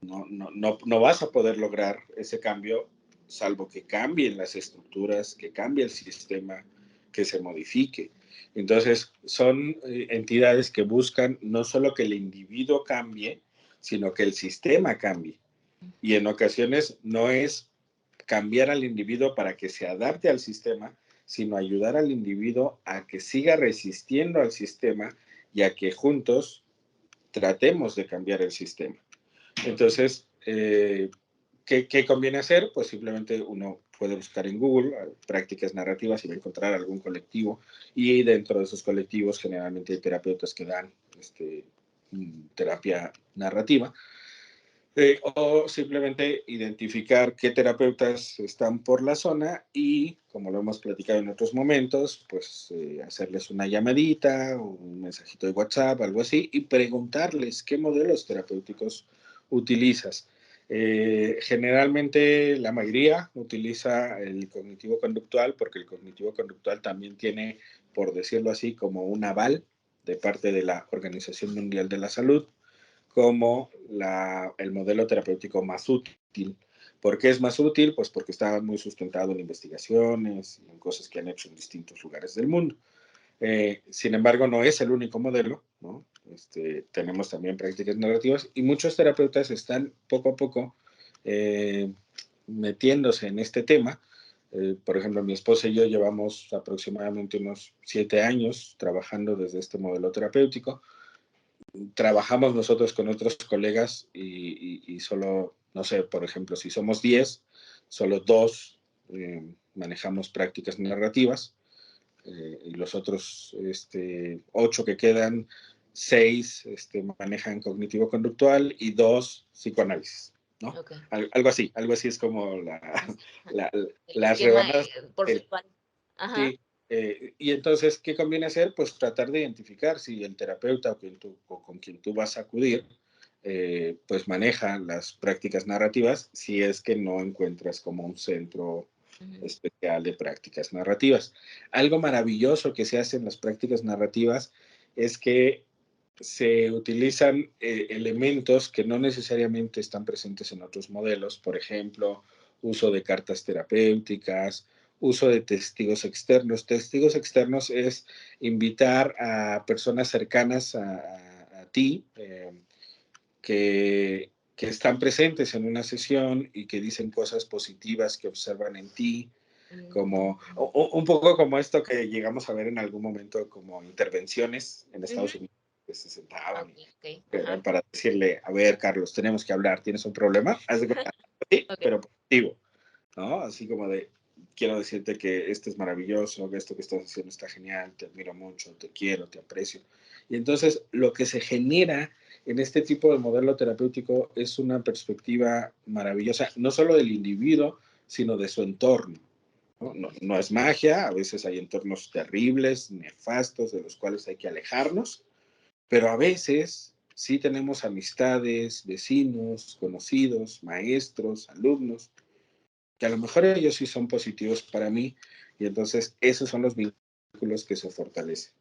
no vas a poder lograr ese cambio salvo que cambien las estructuras, que cambie el sistema, que se modifique. Entonces, son entidades que buscan no solo que el individuo cambie, sino que el sistema cambie. Y en ocasiones no es cambiar al individuo para que se adapte al sistema, sino ayudar al individuo a que siga resistiendo al sistema y a que juntos tratemos de cambiar el sistema. okey. Entonces, ¿qué conviene hacer? Pues simplemente uno puede buscar en Google prácticas narrativas y va a encontrar algún colectivo, y dentro de esos colectivos generalmente hay terapeutas que dan terapia narrativa, o simplemente identificar qué terapeutas están por la zona y, como lo hemos platicado en otros momentos, pues hacerles una llamadita, un mensajito de WhatsApp, algo así, y preguntarles qué modelos terapéuticos utilizas. Generalmente la mayoría utiliza el cognitivo conductual, porque el cognitivo conductual también tiene, por decirlo así, como un aval de parte de la Organización Mundial de la Salud como el modelo terapéutico más útil. ¿Por qué es más útil? Pues porque está muy sustentado en investigaciones y en cosas que han hecho en distintos lugares del mundo. Sin embargo, no es el único modelo, ¿no? Tenemos también prácticas narrativas y muchos terapeutas están poco a poco eh, metiéndose en este tema. Por ejemplo, mi esposa y yo llevamos aproximadamente unos 7 años trabajando desde este modelo terapéutico trabajamos nosotros con otros colegas y solo, no sé, por ejemplo, si somos 10, solo 2 manejamos prácticas narrativas, y los otros 8 que quedan, 6 manejan cognitivo-conductual y 2 psicoanálisis, ¿no? Ok. Algo así es como la, El las esquema rebanadas. porcentual. Ajá. Sí, y entonces, ¿qué conviene hacer? Pues tratar de identificar si el terapeuta o con quien tú vas a acudir, pues maneja las prácticas narrativas, si es que no encuentras como un centro Ujú, especial de prácticas narrativas. Algo maravilloso que se hace en las prácticas narrativas es que se utilizan elementos que no necesariamente están presentes en otros modelos, por ejemplo, uso de cartas terapéuticas, uso de testigos externos. Testigos externos es invitar a personas cercanas a ti, que están presentes en una sesión y que dicen cosas positivas que observan en ti, como un poco como esto que llegamos a ver en algún momento como intervenciones en ujú. Estados Unidos, que se sentaban Ok, ok. Ajá. para decirle, a ver, Carlos, tenemos que hablar, ¿tienes un problema? Haz de cuenta, sí, Ok. pero positivo, ¿no? Así como de, quiero decirte que esto es maravilloso, que esto que estás haciendo está genial, te admiro mucho, te quiero, te aprecio. Y entonces lo que se genera en este tipo de modelo terapéutico es una perspectiva maravillosa, no solo del individuo, sino de su entorno. No es magia, a veces hay entornos terribles, nefastos, de los cuales hay que alejarnos, pero a veces sí tenemos amistades, vecinos, conocidos, maestros, alumnos, que a lo mejor ellos sí son positivos para mí, y entonces esos son los vínculos que se fortalecen.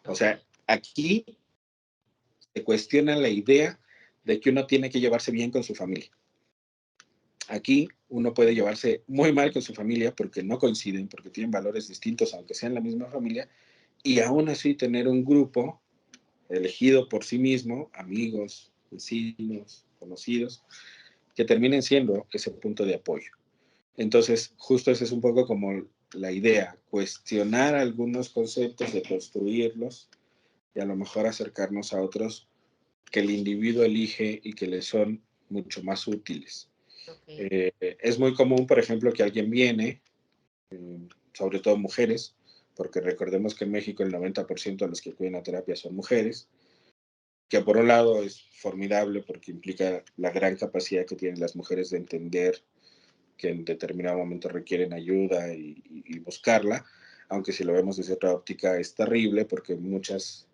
O Ok. sea, aquí se cuestiona la idea de que uno tiene que llevarse bien con su familia. Aquí uno puede llevarse muy mal con su familia porque no coinciden, porque tienen valores distintos, aunque sean la misma familia, y aún así tener un grupo elegido por sí mismo, amigos, vecinos, conocidos, que terminen siendo ese punto de apoyo. Entonces, justo esa es un poco como la idea, cuestionar algunos conceptos, de construirlos y a lo mejor acercarnos a otros que el individuo elige y que le son mucho más útiles. Ok. Es muy común, por ejemplo, que alguien viene, sobre todo mujeres, porque recordemos que en México el 90% de los que acuden a terapia son mujeres, que por un lado es formidable porque implica la gran capacidad que tienen las mujeres de entender que en determinado momento requieren ayuda y buscarla, aunque si lo vemos desde otra óptica es terrible porque muchas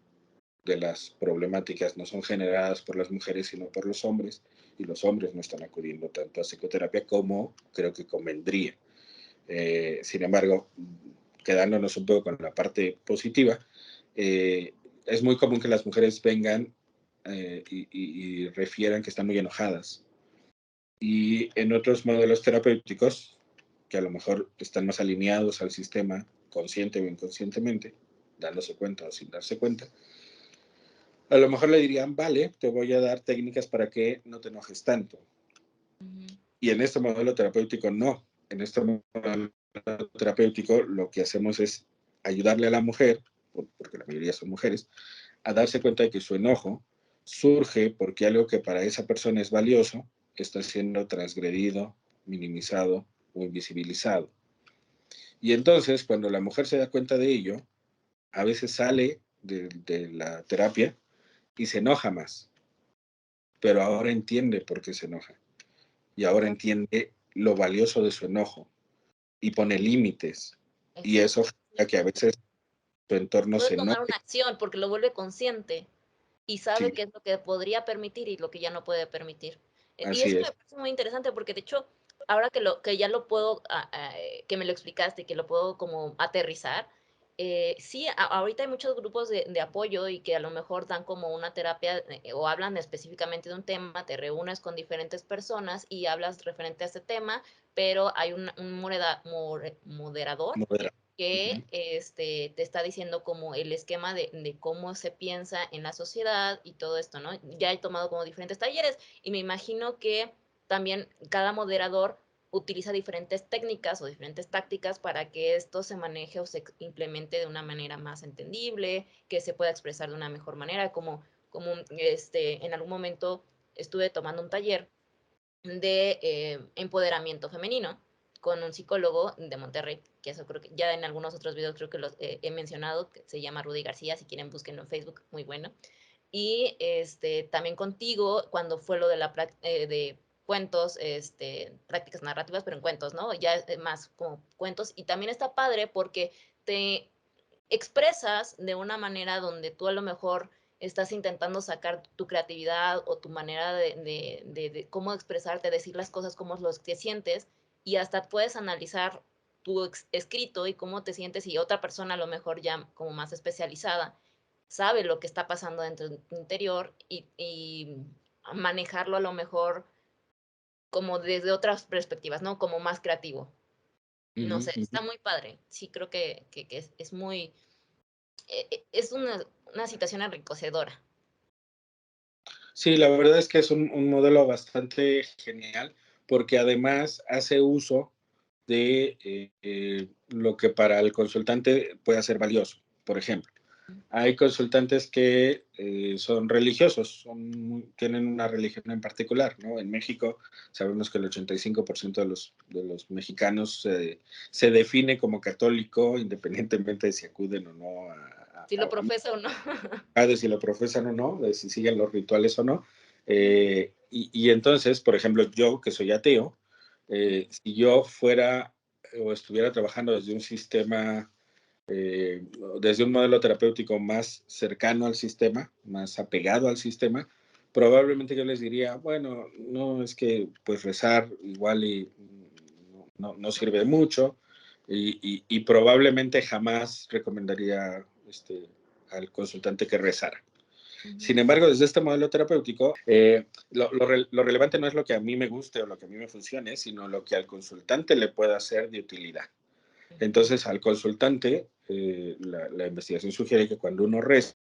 de las problemáticas no son generadas por las mujeres sino por los hombres, y los hombres no están acudiendo tanto a psicoterapia como creo que convendría. Sin embargo, quedándonos un poco con la parte positiva, eh, es muy común que las mujeres vengan y refieran que están muy enojadas. Y en otros modelos terapéuticos, que a lo mejor están más alineados al sistema, consciente o inconscientemente, dándose cuenta o sin darse cuenta, a lo mejor le dirían, vale, te voy a dar técnicas para que no te enojes tanto. Ujú, Y en este modelo terapéutico no. En este modelo terapéutico lo que hacemos es ayudarle a la mujer, porque la mayoría son mujeres, a darse cuenta de que su enojo surge porque algo que para esa persona es valioso está siendo transgredido, minimizado o invisibilizado. Y entonces, cuando la mujer se da cuenta de ello, a veces sale de la terapia y se enoja más, pero ahora entiende por qué se enoja y ahora claro, entiende lo valioso de su enojo y pone límites. Y eso exacto. genera que a veces su entorno Puede se tomar enoje. una acción porque lo vuelve consciente y sabe Sí, qué es lo que podría permitir y lo que ya no puede permitir. Y así eso me es. parece muy interesante porque de hecho, ahora que ya lo puedo, que me lo explicaste y que lo puedo como aterrizar, sí, ahorita hay muchos grupos de apoyo y que a lo mejor dan como una terapia o hablan específicamente de un tema, te reúnes con diferentes personas y hablas referente a ese tema, pero hay un moderador Modera. que, Ujú. te está diciendo como el esquema de cómo se piensa en la sociedad y todo esto, ¿no? Ya he tomado como diferentes talleres y me imagino que también cada moderador utiliza diferentes técnicas o diferentes tácticas para que esto se maneje o se implemente de una manera más entendible, que se pueda expresar de una mejor manera, como como, en algún momento estuve tomando un taller de empoderamiento femenino con un psicólogo de Monterrey, que eso creo que ya en algunos otros videos creo que los he mencionado, que se llama Rudy García, si quieren búsquenlo en Facebook, muy bueno. Y también contigo, cuando fue lo de de cuentos, prácticas narrativas, pero en cuentos, ¿no? Ya más como cuentos. Y también está padre porque te expresas de una manera donde tú a lo mejor estás intentando sacar tu creatividad o tu manera de cómo expresarte, decir las cosas como los que sientes, y hasta puedes analizar tu escrito y cómo te sientes, y otra persona a lo mejor ya como más especializada sabe lo que está pasando dentro de tu interior y manejarlo a lo mejor como desde otras perspectivas, ¿no? Como más creativo. No Ujú, sé, ujú. está muy padre. Sí, creo que es muy, es una situación enriquecedora. Sí, la verdad es que es un modelo bastante genial porque además hace uso de lo que para el consultante puede ser valioso. Por ejemplo, hay consultantes que son religiosos, tienen una religión en particular, ¿no? En México sabemos que el 85% de los mexicanos se define como católico, independientemente de si acuden o no Si lo profesa o no. de si lo profesan o no, de si siguen los rituales o no. Y entonces, por ejemplo, yo que soy ateo, si yo fuera o estuviera trabajando desde un sistema desde un modelo terapéutico más cercano al sistema, más apegado al sistema, probablemente yo les diría, bueno, no es que pues rezar igual y no sirve mucho y probablemente jamás recomendaría al consultante que rezara. Sin Ujú. embargo, desde este modelo terapéutico, lo relevante no es lo que a mí me guste o lo que a mí me funcione, sino lo que al consultante le pueda ser de utilidad. Entonces, al consultante, la investigación sugiere que cuando uno reza,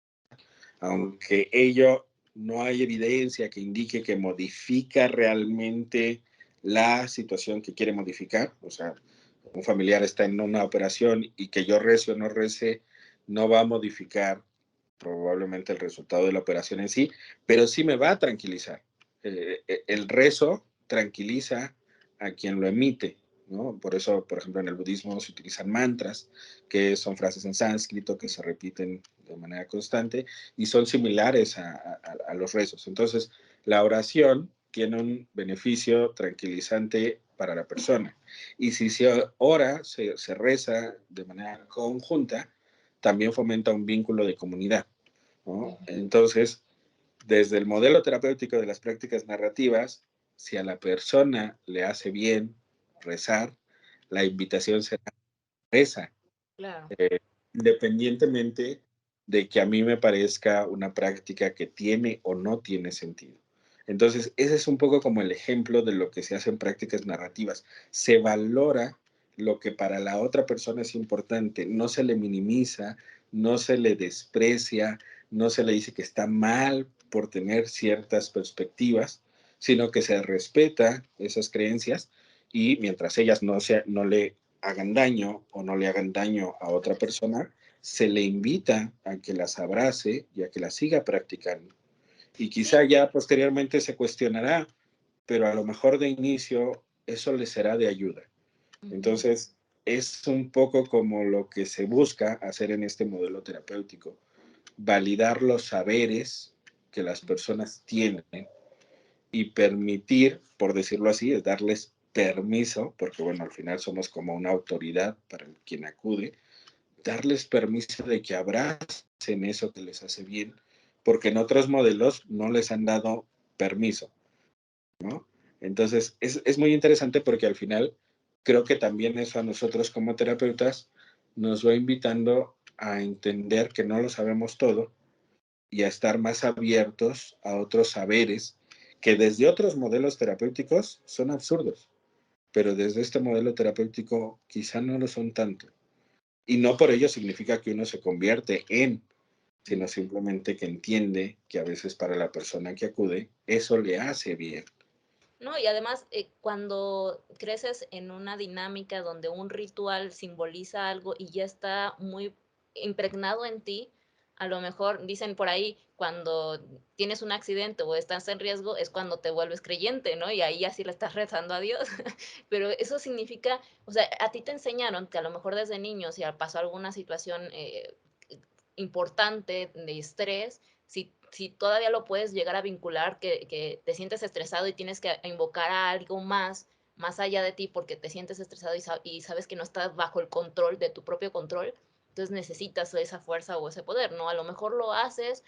aunque ello no hay evidencia que indique que modifica realmente la situación que quiere modificar, o sea, un familiar está en una operación y que yo rece o no rece, no va a modificar probablemente el resultado de la operación en sí, pero sí me va a tranquilizar. El rezo tranquiliza a quien lo emite, ¿no? Por eso, por ejemplo, en el budismo se utilizan mantras, que son frases en sánscrito que se repiten de manera constante y son similares a los rezos. Entonces, la oración tiene un beneficio tranquilizante para la persona. Y si se ora, se reza de manera conjunta, también fomenta un vínculo de comunidad, ¿no? Ujú. Entonces, desde el modelo terapéutico de las prácticas narrativas, si a la persona le hace bien rezar, la invitación será reza, Claro. independientemente de que a mí me parezca una práctica que tiene o no tiene sentido. Entonces, ese es un poco como el ejemplo de lo que se hace en prácticas narrativas. Se valora lo que para la otra persona es importante, no se le minimiza, no se le desprecia, no se le dice que está mal por tener ciertas perspectivas, sino que se respeta esas creencias y mientras ellas no le hagan daño o no le hagan daño a otra persona, se le invita a que las abrace y a que las siga practicando. Y Sí. quizá ya posteriormente se cuestionará, pero a lo mejor de inicio eso le será de ayuda. Ujú. Entonces, es un poco como lo que se busca hacer en este modelo terapéutico, validar los saberes que las personas tienen y permitir, por decirlo así, es darles permiso, porque bueno, al final somos como una autoridad para quien acude, darles permiso de que abracen eso que les hace bien, porque en otros modelos no les han dado permiso, ¿no? Entonces, es muy interesante porque al final creo que también eso a nosotros como terapeutas nos va invitando a entender que no lo sabemos todo y a estar más abiertos a otros saberes que desde otros modelos terapéuticos son absurdos, pero desde este modelo terapéutico quizá no lo son tanto. Y no por ello significa que uno se convierte en, sino simplemente que entiende que a veces para la persona que acude eso le hace bien. No, y además, cuando creces en una dinámica donde un ritual simboliza algo y ya está muy impregnado en ti, a lo mejor dicen por ahí, cuando tienes un accidente o estás en riesgo es cuando te vuelves creyente, ¿no? Y ahí así le estás rezando a Dios. Pero eso significa, o sea, a ti te enseñaron que a lo mejor desde niño, si pasó alguna situación importante de estrés, si todavía lo puedes llegar a vincular, que te sientes estresado y tienes que invocar a algo más allá de ti porque te sientes estresado y sabes que no estás bajo el control de tu propio control, entonces necesitas esa fuerza o ese poder, ¿no? A lo mejor lo haces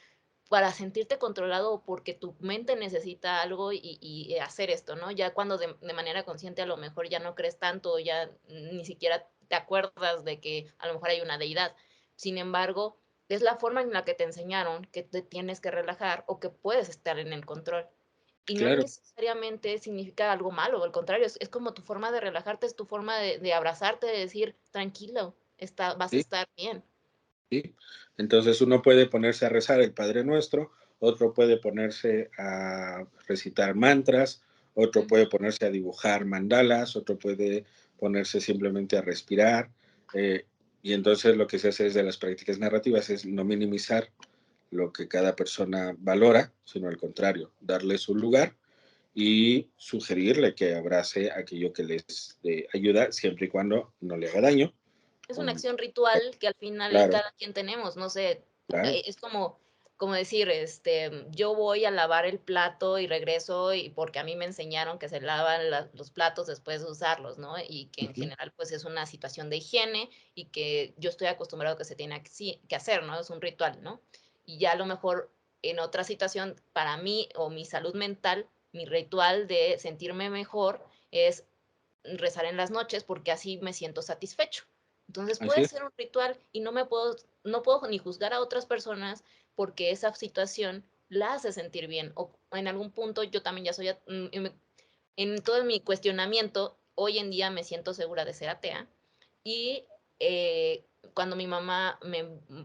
para sentirte controlado o porque tu mente necesita algo y hacer esto, ¿no? Ya cuando de manera consciente a lo mejor ya no crees tanto, ya ni siquiera te acuerdas de que a lo mejor hay una deidad. Sin embargo, es la forma en la que te enseñaron que te tienes que relajar o que puedes estar en el control. Y no Claro, necesariamente significa algo malo, al contrario, es como tu forma de relajarte, es tu forma de abrazarte, de decir, tranquilo, vas a sí, estar bien. sí. Entonces uno puede ponerse a rezar el Padre Nuestro, otro puede ponerse a recitar mantras, otro Ujú. puede ponerse a dibujar mandalas, otro puede ponerse simplemente a respirar. Y entonces lo que se hace desde las prácticas narrativas es no minimizar lo que cada persona valora, sino al contrario, darle su lugar y sugerirle que abrace aquello que les ayuda siempre y cuando no le haga daño. Es una Um, acción ritual que al final claro, cada quien tenemos, no sé, claro. es como decir, yo voy a lavar el plato y regreso y porque a mí me enseñaron que se lavan los platos después de usarlos, ¿no? Y que en Ujú, general pues es una situación de higiene y que yo estoy acostumbrado que se tiene que hacer, ¿no? Es un ritual, ¿no? Y ya a lo mejor en otra situación, para mí o mi salud mental, mi ritual de sentirme mejor es rezar en las noches porque así me siento satisfecho. Entonces así puede es. ser un ritual y no puedo ni juzgar a otras personas porque esa situación la hace sentir bien. O en algún punto yo también ya soy, en todo mi cuestionamiento, hoy en día me siento segura de ser atea y cuando mi mamá,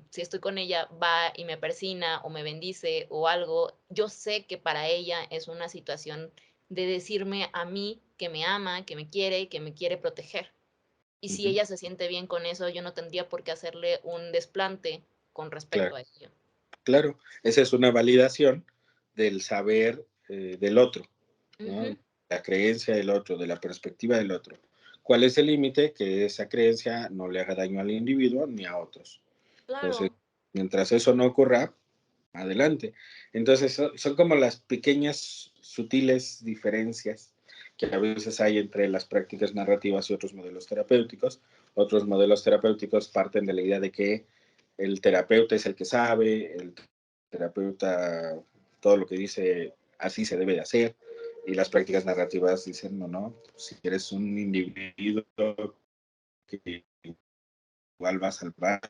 si estoy con ella, va y me persina o me bendice o algo, yo sé que para ella es una situación de decirme a mí que me ama, que me quiere proteger. Y si Ujú, ella se siente bien con eso, yo no tendría por qué hacerle un desplante con claro, respecto a ello. claro. Esa es una validación del saber del otro, ¿no? Ujú, La creencia del otro, de la perspectiva del otro. ¿Cuál es el límite? Que esa creencia no le haga daño al individuo ni a otros. Entonces, claro. mientras eso no ocurra, adelante. Entonces, son como las pequeñas, sutiles diferencias que a veces hay entre las prácticas narrativas y otros modelos terapéuticos. Otros modelos terapéuticos parten de la idea de que el terapeuta es el que sabe, el terapeuta todo lo que dice así se debe de hacer, y las prácticas narrativas dicen, no, no, si eres un individuo que igual va a salvar,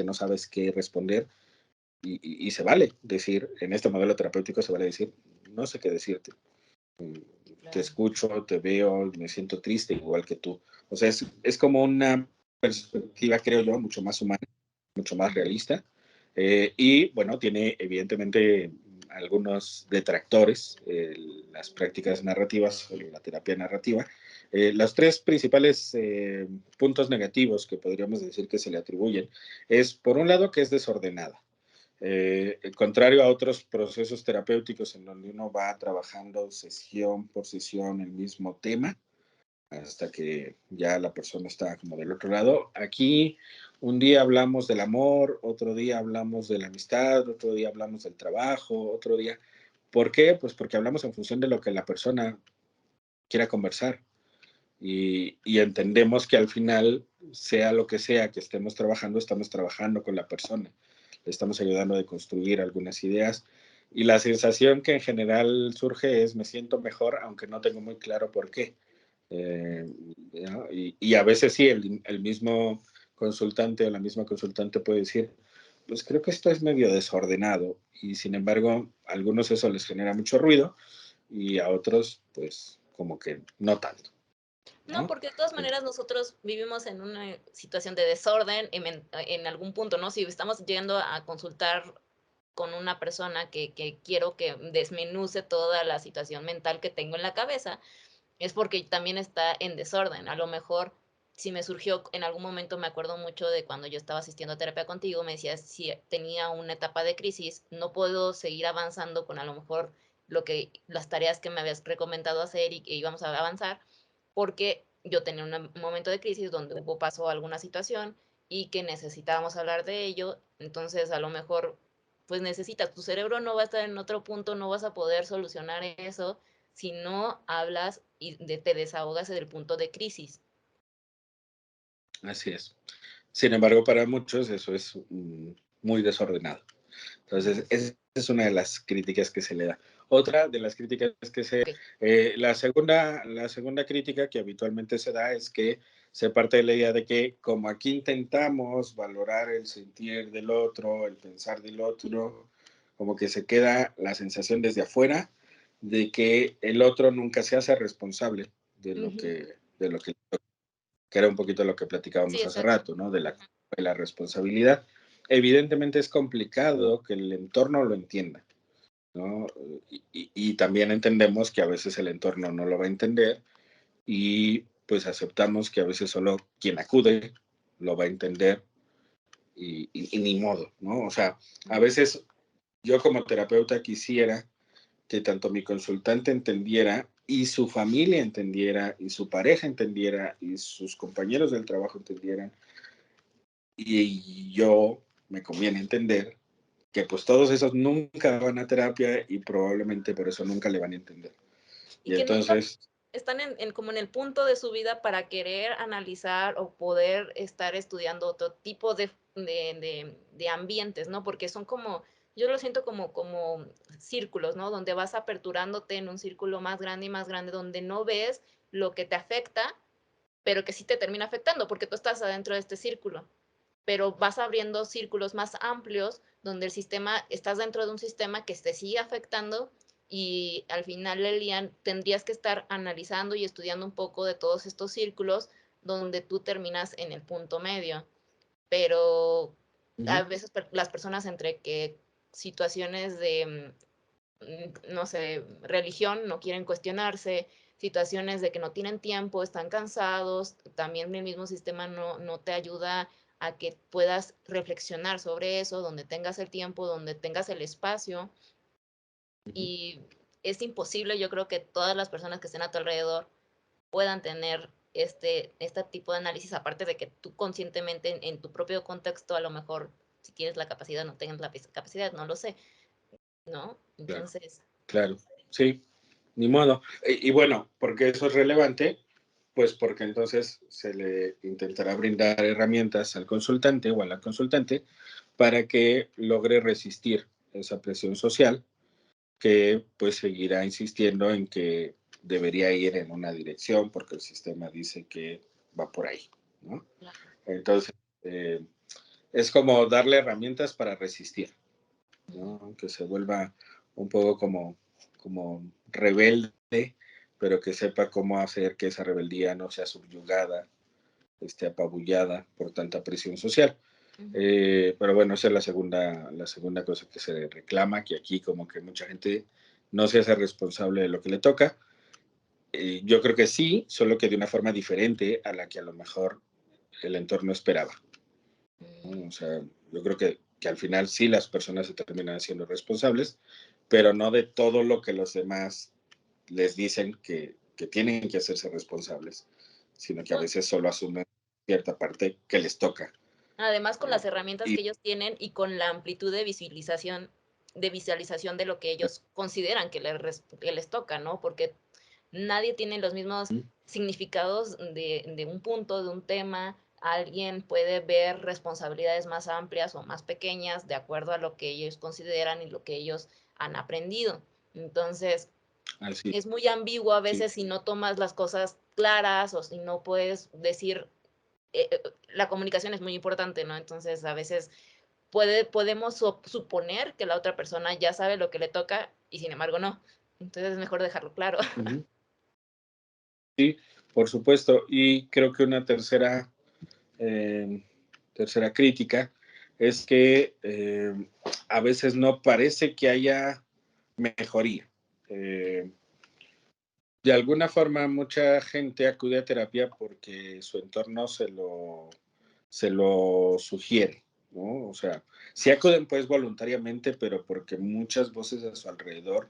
no sabes qué responder, y se vale decir, en este modelo terapéutico se vale decir, no sé qué decirte, te Claro. escucho, te veo, me siento triste igual que tú. O sea, es como una perspectiva, creo yo, mucho más humana, mucho más Ujú. realista. Y bueno, tiene evidentemente algunos detractores, las prácticas narrativas, la terapia narrativa. Los tres principales puntos negativos que podríamos decir que se le atribuyen es, por un lado, que es desordenada. Contrario a otros procesos terapéuticos en donde uno va trabajando sesión por sesión el mismo tema hasta que ya la persona está como del otro lado. Aquí un día hablamos del amor, otro día hablamos de la amistad, otro día hablamos del trabajo, otro día. ¿Por qué? Pues porque hablamos en función de lo que la persona quiera conversar y entendemos que al final, sea lo que sea que estamos trabajando con la persona, le estamos ayudando a construir algunas ideas y la sensación que en general surge es me siento mejor, aunque no tengo muy claro por qué. Eh, ¿no? Y a veces sí, el mismo consultante o la misma consultante puede decir, pues creo que esto es medio desordenado y sin embargo a algunos eso les genera mucho ruido y a otros pues como que no tanto, No, ¿no? porque de todas maneras nosotros vivimos en una situación de desorden en algún punto, ¿no? Si estamos llegando a consultar con una persona que quiero que desmenuce toda la situación mental que tengo en la cabeza, es porque también está en desorden. A lo mejor si me surgió en algún momento, me acuerdo mucho de cuando yo estaba asistiendo a terapia contigo, me decías si tenía una etapa de crisis, no puedo seguir avanzando con a lo mejor las tareas que me habías recomendado hacer y que íbamos a avanzar, porque yo tenía un momento de crisis donde pasó alguna situación y que necesitábamos hablar de ello. Entonces, a lo mejor, pues necesitas, tu cerebro no va a estar en otro punto, no vas a poder solucionar eso si no hablas y te desahogas del punto de crisis. Así es. Sin embargo, para muchos eso es muy desordenado. Entonces, esa es una de las críticas que se le da. Otra de las críticas que Ok. la segunda crítica que habitualmente se da es que se parte de la idea de que como aquí intentamos valorar el sentir del otro, el pensar del otro, como que se queda la sensación desde afuera de que el otro nunca se hace responsable Ujú. de lo que era un poquito lo que Sí, platicábamos hace exacto. rato, ¿no? De la responsabilidad. Evidentemente es complicado que el entorno lo entienda, ¿no? Y también entendemos que a veces el entorno no lo va a entender y pues aceptamos que a veces solo quien acude lo va a entender y ni modo, ¿no? O sea, a Ujú. veces yo como terapeuta quisiera que tanto mi consultante entendiera y su familia entendiera y su pareja entendiera y sus compañeros del trabajo entendieran y yo me conviene entender que pues todos esos nunca van a terapia y probablemente por eso nunca le van a entender. Y Y que nunca entonces, están como en el punto de su vida para querer analizar o poder estar estudiando otro tipo de ambientes, ¿no? Porque son como, yo lo siento como círculos, ¿no? Donde vas aperturándote en un círculo más grande y más grande, donde no ves lo que te afecta, pero que sí te termina afectando, porque tú estás adentro de este círculo. Pero vas abriendo círculos más amplios donde el sistema, estás dentro de un sistema que te sigue afectando y al final del día tendrías que estar analizando y estudiando un poco de todos estos círculos donde tú terminas en el punto medio. Pero a ujú, veces las personas entre que situaciones de, no sé, religión no quieren cuestionarse, situaciones de que no tienen tiempo, están cansados, también el mismo sistema no te ayuda a que puedas reflexionar sobre eso, donde tengas el tiempo, donde tengas el espacio ujú. y es imposible, yo creo que todas las personas que estén a tu alrededor puedan tener este tipo de análisis, aparte de que tú conscientemente en tu propio contexto, a lo mejor si tienes la capacidad, no tengas la capacidad, no lo sé, ¿no? Claro, Entonces, claro, sí, ni modo. Y bueno, porque eso es relevante, pues porque entonces se le intentará brindar herramientas al consultante o a la consultante para que logre resistir esa presión social que pues seguirá insistiendo en que debería ir en una dirección porque el sistema dice que va por ahí, ¿no? claro. Entonces, eh, es como darle herramientas para resistir, Ujú. ¿no? Que se vuelva un poco como rebelde, pero que sepa cómo hacer que esa rebeldía no sea subyugada, esté apabullada por tanta presión social. Ujú. Pero bueno, esa es la segunda cosa que se reclama, que aquí como que mucha gente no se hace responsable de lo que le toca. Yo creo que sí, solo que de una forma diferente a la que a lo mejor el entorno esperaba, ¿no? O sea, yo creo que al final sí las personas se terminan haciendo responsables, pero no de todo lo que los demás les dicen que tienen que hacerse responsables, sino que a No, veces solo asumen cierta parte que les toca. además, con Eh, las herramientas y que ellos tienen y con la amplitud de visualización de lo que ellos consideran que les toca, ¿no? Porque nadie tiene los mismos significados de un punto, de un tema. Alguien puede ver responsabilidades más amplias o más pequeñas de acuerdo a lo que ellos consideran y lo que ellos han aprendido. Entonces, así, es muy ambiguo a sí. veces si no tomas las cosas claras o si no puedes decir la comunicación es muy importante, ¿no? Entonces, a veces podemos suponer que la otra persona ya sabe lo que le toca y sin embargo no. Entonces es mejor dejarlo claro. Ujú. Sí, por supuesto. Y creo que una tercera crítica es que a veces no parece que haya mejoría. Eh, De alguna forma, mucha gente acude a terapia porque su entorno se lo sugiere, ¿no? O sea, sí acuden pues voluntariamente, pero porque muchas voces a su alrededor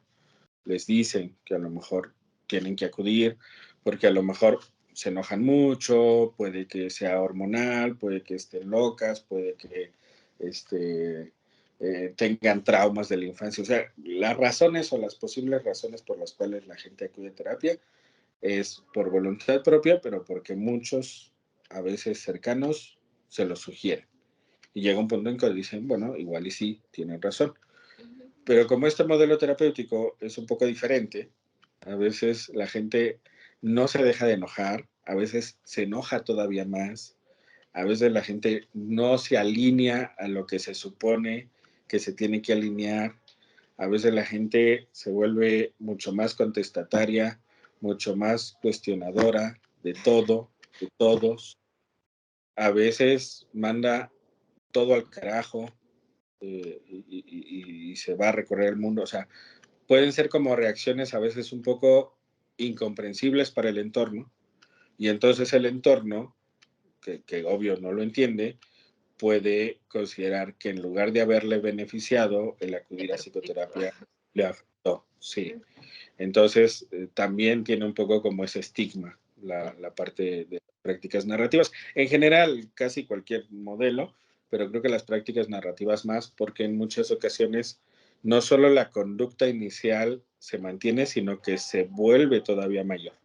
les dicen que a lo mejor tienen que acudir, porque a lo mejor se enojan mucho, puede que sea hormonal, puede que estén locas, puede que este, tengan traumas de la infancia. O sea, las razones o las posibles razones por las cuales la gente acude a terapia es por voluntad propia, pero porque muchos, a veces cercanos, se lo sugieren. Y llega un punto en que dicen, bueno, igual y sí, tienen razón. Ujú. Pero como este modelo terapéutico es un poco diferente, a veces la gente no se deja de enojar, a veces se enoja todavía más, a veces la gente no se alinea a lo que se supone que se tiene que alinear, a veces la gente se vuelve mucho más contestataria, mucho más cuestionadora de todo, de todos, a veces manda todo al carajo, y se va a recorrer el mundo. O sea, pueden ser como reacciones a veces un poco incomprensibles para el entorno, y entonces el entorno, que obvio no lo entiende, puede considerar que en lugar de haberle beneficiado, el Le acudir a perjudico. psicoterapia le afectó. Sí. Ujú. Entonces, también tiene un poco como ese estigma Mm. la parte de prácticas narrativas. En general, casi cualquier modelo, pero creo que las prácticas narrativas más, porque en muchas ocasiones no solo la conducta inicial se mantiene, sino que se vuelve todavía mayor.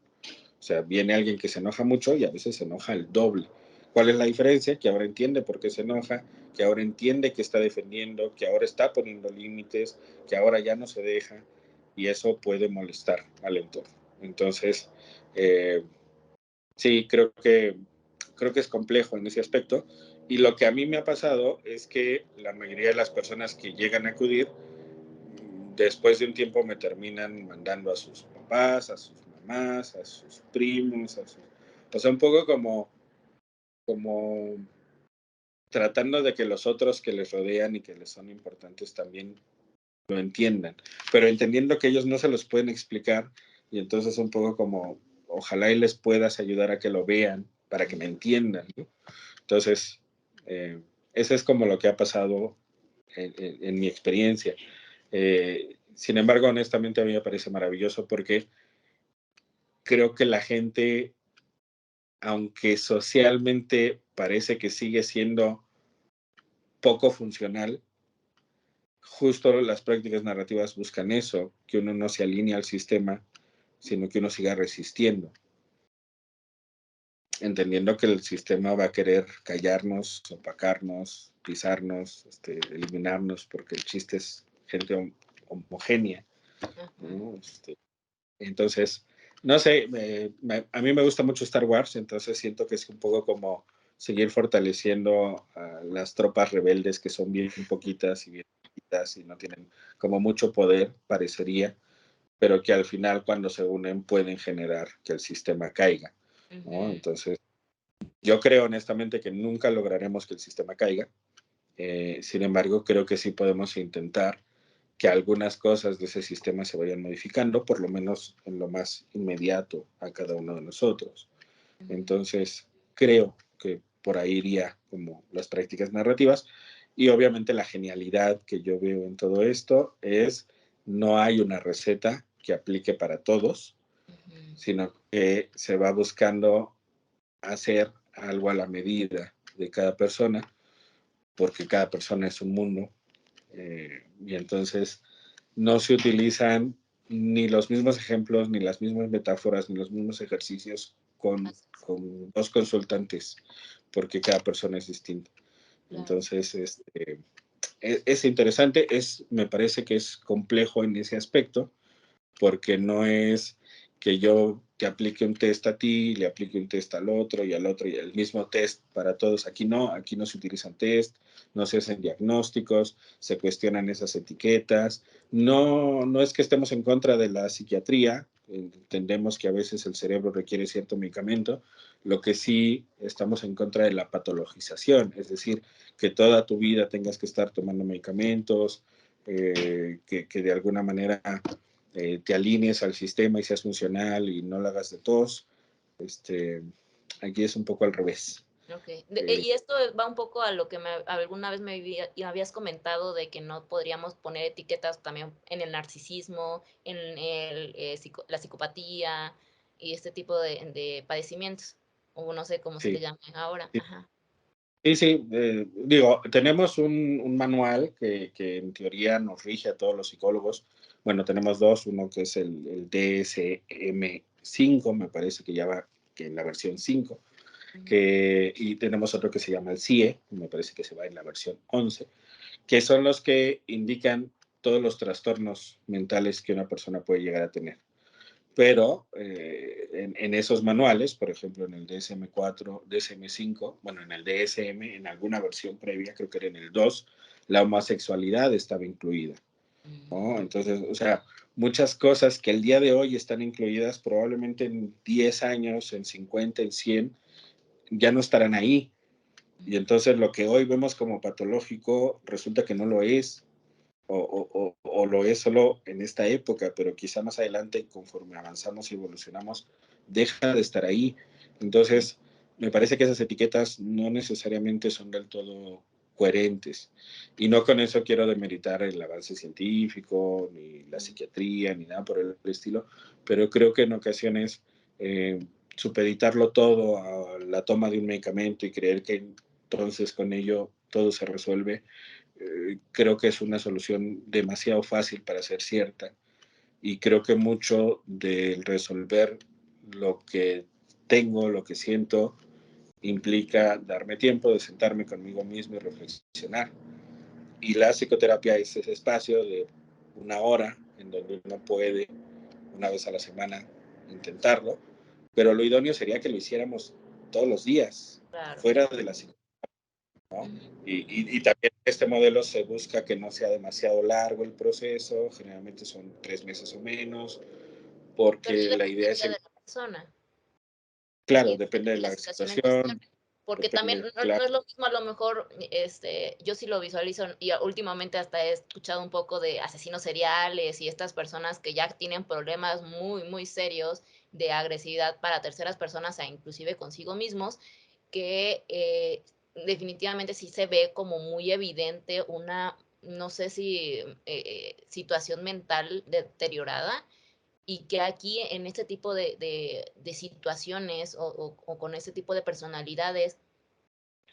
O sea, viene alguien que se enoja mucho y a veces se enoja el doble. ¿Cuál es la diferencia? Que ahora entiende por qué se enoja, que ahora entiende que está defendiendo, que ahora está poniendo límites, que ahora ya no se deja, y eso puede molestar al entorno. Entonces, eh, sí, creo que es complejo en ese aspecto. Y lo que a mí me ha pasado es que la mayoría de las personas que llegan a acudir, después de un tiempo me terminan mandando a sus papás, a sus mamás, a sus primos, o sea, un poco como tratando de que los otros que les rodean y que les son importantes también lo entiendan, pero entendiendo que ellos no se los pueden explicar, y entonces un poco como ojalá y les puedas ayudar a que lo vean para que me entiendan, ¿no? Entonces, eh, eso es como lo que ha pasado en mi experiencia. Sin embargo, honestamente a mí me parece maravilloso porque creo que la gente, aunque socialmente parece que sigue siendo poco funcional, justo las prácticas narrativas buscan eso, que uno no se alinee al sistema, sino que uno siga resistiendo, entendiendo que el sistema va a querer callarnos, opacarnos, pisarnos, eliminarnos, porque el chiste es gente homogénea, Ujú. ¿no? Entonces, no sé, a mí me gusta mucho Star Wars, entonces siento que es un poco como seguir fortaleciendo a las tropas rebeldes que son bien poquitas y bien poquitas y no tienen como mucho poder, parecería, pero que al final cuando se unen pueden generar que el sistema caiga, ¿no? Ujú. Entonces, yo creo honestamente que nunca lograremos que el sistema caiga, sin embargo, creo que sí podemos intentar que algunas cosas de ese sistema se vayan modificando, por lo menos en lo más inmediato a cada uno de nosotros. Ujú. Entonces, creo que por ahí iría como las prácticas narrativas, y obviamente la genialidad que yo veo en todo esto es no hay una receta que aplique para todos, Ujú. sino que se va buscando hacer algo a la medida de cada persona, porque cada persona es un mundo, y entonces no se utilizan ni los mismos ejemplos, ni las mismas metáforas, ni los mismos ejercicios Así es, con dos consultantes, porque cada persona es distinta. claro. Entonces, es interesante, me parece que es complejo en ese aspecto, porque no es que yo te aplique un test a ti, le aplique un test al otro y al otro y el mismo test para todos. Aquí no se utilizan test, no se hacen diagnósticos, se cuestionan esas etiquetas. No, no es que estemos en contra de la psiquiatría, entendemos que a veces el cerebro requiere cierto medicamento, lo que sí estamos en contra de la patologización, es decir, que toda tu vida tengas que estar tomando medicamentos, que de alguna manera te alinees al sistema y seas funcional y no lo hagas de tos. Aquí es un poco al revés. Okey. Eh, Y esto va un poco a lo que alguna vez y habías comentado de que no podríamos poner etiquetas también en el narcisismo, en la psicopatía y este tipo de padecimientos, o no sé cómo se le sí, llame ahora. sí, Ajá. sí, sí, digo, tenemos un manual que en teoría nos rige a todos los psicólogos. Bueno, tenemos dos, uno que es el DSM-5, me parece que ya va que en la versión 5, Ujú. y tenemos otro que se llama el CIE, me parece que se va en la versión 11, que son los que indican todos los trastornos mentales que una persona puede llegar a tener. Pero en esos manuales, por ejemplo, en el DSM-4, DSM-5, bueno, en el DSM, en alguna versión previa, creo que era en el 2, la homosexualidad estaba incluida, ¿no? Mm, Entonces, o sea, muchas cosas que el día de hoy están incluidas, probablemente en 10 años, en 50, en 100, ya no estarán ahí. Y ujú. entonces lo que hoy vemos como patológico resulta que no lo es, o lo es solo en esta época, pero quizá más adelante, conforme avanzamos y evolucionamos, deja de estar ahí. Entonces, me parece que esas etiquetas no necesariamente son del todo coherentes. Y no con eso quiero demeritar el avance científico, ni la psiquiatría, ni nada por el estilo, pero creo que en ocasiones supeditarlo todo a la toma de un medicamento y creer que entonces con ello todo se resuelve, creo que es una solución demasiado fácil para ser cierta, y creo que mucho del resolver lo que tengo, lo que siento, implica darme tiempo de sentarme conmigo mismo y reflexionar. Y la psicoterapia es ese espacio de una hora en donde uno puede, una vez a la semana, intentarlo, pero lo idóneo sería que lo hiciéramos todos los días, Claro. fuera de la psicoterapia, ¿no? Ujú. Y también este modelo se busca que no sea demasiado largo el proceso, generalmente son 3 meses o menos, Pero porque ya la idea es, dependería de la persona claro, y depende de la la situación en que esté. situación, Porque también depende, no claro, es lo mismo a lo mejor, yo sí lo visualizo y últimamente hasta he escuchado un poco de asesinos seriales y estas personas que ya tienen problemas muy, muy serios de agresividad para terceras personas e inclusive consigo mismos, que definitivamente sí se ve como muy evidente una, no sé si situación mental deteriorada y que aquí en este tipo de situaciones o con este tipo de personalidades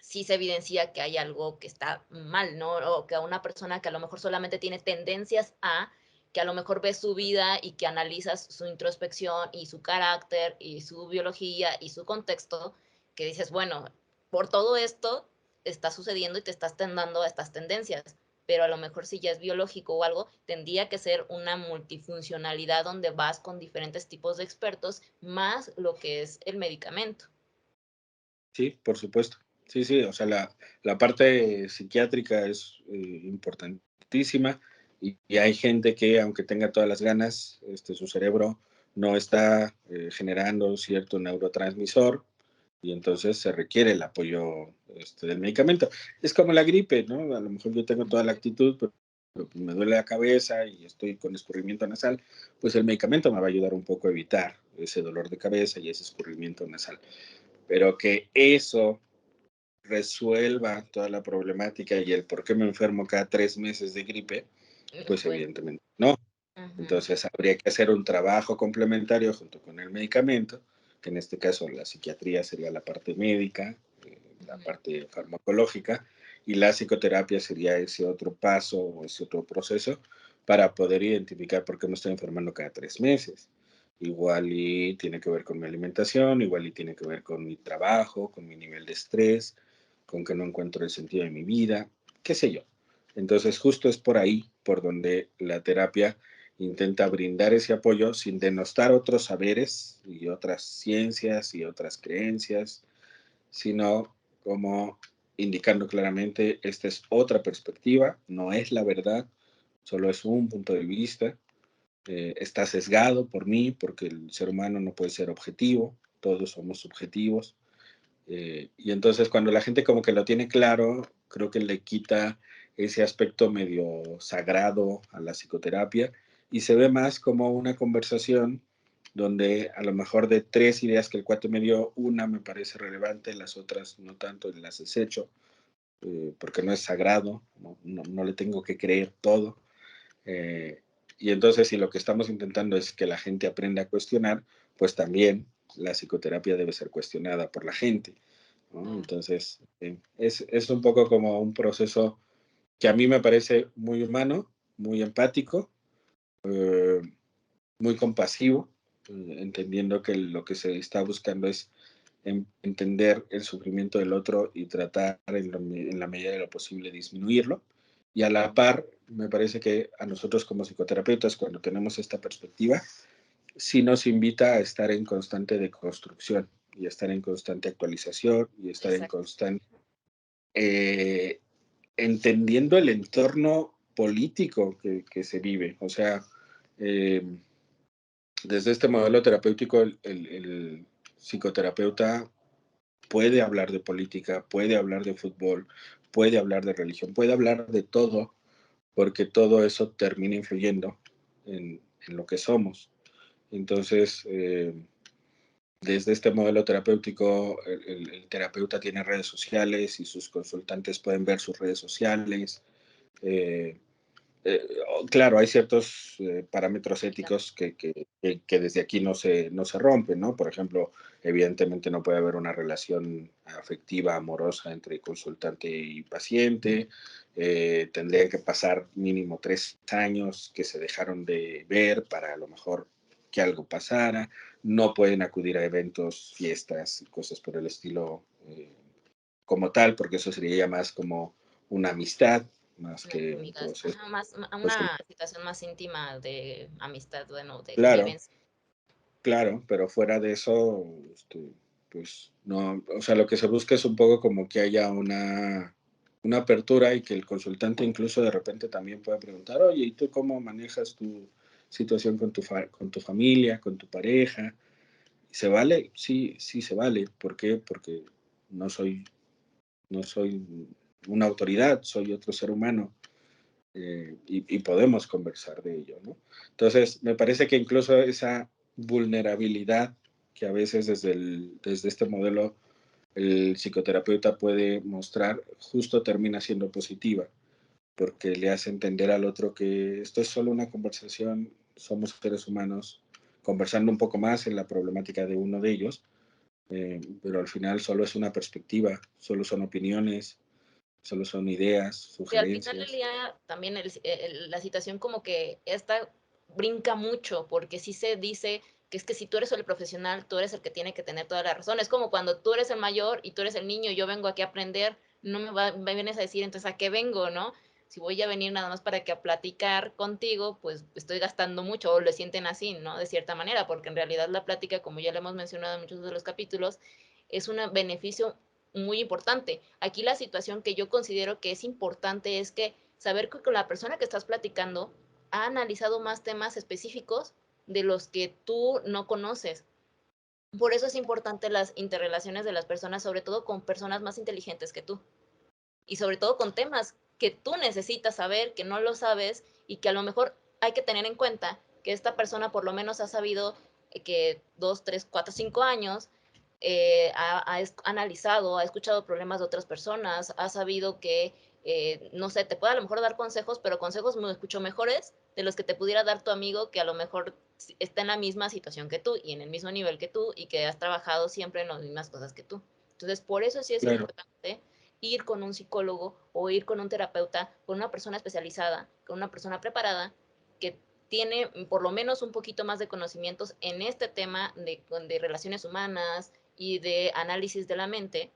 sí se evidencia que hay algo que está mal, ¿no? O que a una persona que a lo mejor solamente tiene tendencias a, que a lo mejor ves su vida y que analizas su introspección y su carácter y su biología y su contexto, que dices, bueno, por todo esto está sucediendo y te estás dando a estas tendencias, pero a lo mejor si ya es biológico o algo, tendría que ser una multifuncionalidad donde vas con diferentes tipos de expertos, más lo que es el medicamento. sí, por supuesto. Sí, sí, o sea, la parte psiquiátrica es importantísima, y hay gente que, aunque tenga todas las ganas, su cerebro no está generando cierto neurotransmisor, y entonces se requiere el apoyo del medicamento. Es como la gripe, ¿no? A lo mejor yo tengo toda la actitud, pero pues me duele la cabeza y estoy con escurrimiento nasal, pues el medicamento me va a ayudar un poco a evitar ese dolor de cabeza y ese escurrimiento nasal. Pero que eso resuelva toda la problemática y el por qué me enfermo cada 3 meses de gripe, pues Pues, evidentemente no. ujú, Entonces habría que hacer un trabajo complementario junto con el medicamento, que en este caso la psiquiatría sería la parte médica, la ujú. parte farmacológica, y la psicoterapia sería ese otro paso o ese otro proceso para poder identificar por qué me estoy enfermando cada 3 meses. Igual y tiene que ver con mi alimentación, igual y tiene que ver con mi trabajo, con mi nivel de estrés, con que no encuentro el sentido de mi vida, qué sé yo. Entonces justo es por ahí por donde la terapia intenta brindar ese apoyo sin denostar otros saberes y otras ciencias y otras creencias, sino como indicando claramente, esta es otra perspectiva, no es la verdad, solo es un punto de vista, está sesgado por mí, porque el ser humano no puede ser objetivo, todos somos subjetivos, y entonces cuando la gente como que lo tiene claro, creo que le quita ese aspecto medio sagrado a la psicoterapia y se ve más como una conversación donde a lo mejor de 3 ideas que el cuate me dio, una me parece relevante, las otras no tanto y las desecho, porque no es sagrado, no le tengo que creer todo. Y entonces, si lo que estamos intentando es que la gente aprenda a cuestionar, pues también la psicoterapia debe ser cuestionada por la gente, ¿no? Ah, Entonces, es un poco como un proceso que a mí me parece muy humano, muy empático, eh, muy compasivo, entendiendo que lo que se está buscando es entender el sufrimiento del otro y tratar en la medida de lo posible disminuirlo. Y a la par, me parece que a nosotros como psicoterapeutas, cuando tenemos esta perspectiva, sí nos invita a estar en constante deconstrucción y a estar en constante actualización y estar en exacto. constante eh, entendiendo el entorno político que se vive. O sea, eh, desde este modelo terapéutico, el psicoterapeuta puede hablar de política, puede hablar de fútbol, puede hablar de religión, puede hablar de todo, porque todo eso termina influyendo en lo que somos. Entonces, desde este modelo terapéutico, el terapeuta tiene redes sociales y sus consultantes pueden ver sus redes sociales. Eh, claro, hay ciertos parámetros éticos que desde aquí no se rompen, ¿no? Por ejemplo, evidentemente no puede haber una relación afectiva, amorosa entre consultante y paciente. Tendrían que pasar mínimo 3 años que se dejaron de ver para a lo mejor que algo pasara. No pueden acudir a eventos, fiestas, cosas por el estilo como tal, porque eso sería ya más como una amistad, más Una que un amigas, proceso. ajá, más Pues, una situación más íntima de amistad, bueno, de claro, convivencia. claro, pero fuera de eso, pues no, o sea, lo que se busca es un poco como que haya una apertura y que el consultante incluso de repente también pueda preguntar, oye, ¿y tú cómo manejas tu situación con con tu familia, con tu pareja? ¿Se vale? Sí, sí se vale. ¿Por qué? Porque no soy, no soy una autoridad, soy otro ser humano. Y podemos conversar de ello, ¿no? Entonces, me parece que incluso esa vulnerabilidad que a veces desde este modelo el psicoterapeuta puede mostrar, justo termina siendo positiva, porque le hace entender al otro que esto es solo una conversación, somos seres humanos, conversando un poco más en la problemática de uno de ellos, pero al final solo es una perspectiva, solo son opiniones, solo son ideas, Y al final del sugerencias. día, también la situación como que esta brinca mucho, porque sí se dice que es que si tú eres el profesional, tú eres el que tiene que tener toda la razón. Es como cuando tú eres el mayor y tú eres el niño, y yo vengo aquí a aprender, no me vienes a decir entonces a qué vengo, ¿no? Si voy a venir nada más para que a platicar contigo, pues estoy gastando mucho, o lo sienten así, ¿no? De cierta manera, porque en realidad la plática, como ya lo hemos mencionado en muchos de los capítulos, es un beneficio muy importante. Aquí la situación que yo considero que es importante es que saber que con la persona que estás platicando ha analizado más temas específicos de los que tú no conoces. Por eso es importante las interrelaciones de las personas, sobre todo con personas más inteligentes que tú y sobre todo con temas que tú necesitas saber, que no lo sabes y que a lo mejor hay que tener en cuenta que esta persona por lo menos ha sabido que 2, 3, 4, 5 años ha analizado, ha escuchado problemas de otras personas, ha sabido que, no sé, te puede a lo mejor dar consejos, pero consejos me escucho mejores de los que te pudiera dar tu amigo que a lo mejor está en la misma situación que tú y en el mismo nivel que tú y que has trabajado siempre en las mismas cosas que tú. Entonces, por eso sí es Claro, importante ir con un psicólogo o ir con un terapeuta, con una persona especializada, con una persona preparada que tiene por lo menos un poquito más de conocimientos en este tema de relaciones humanas y de análisis de la mente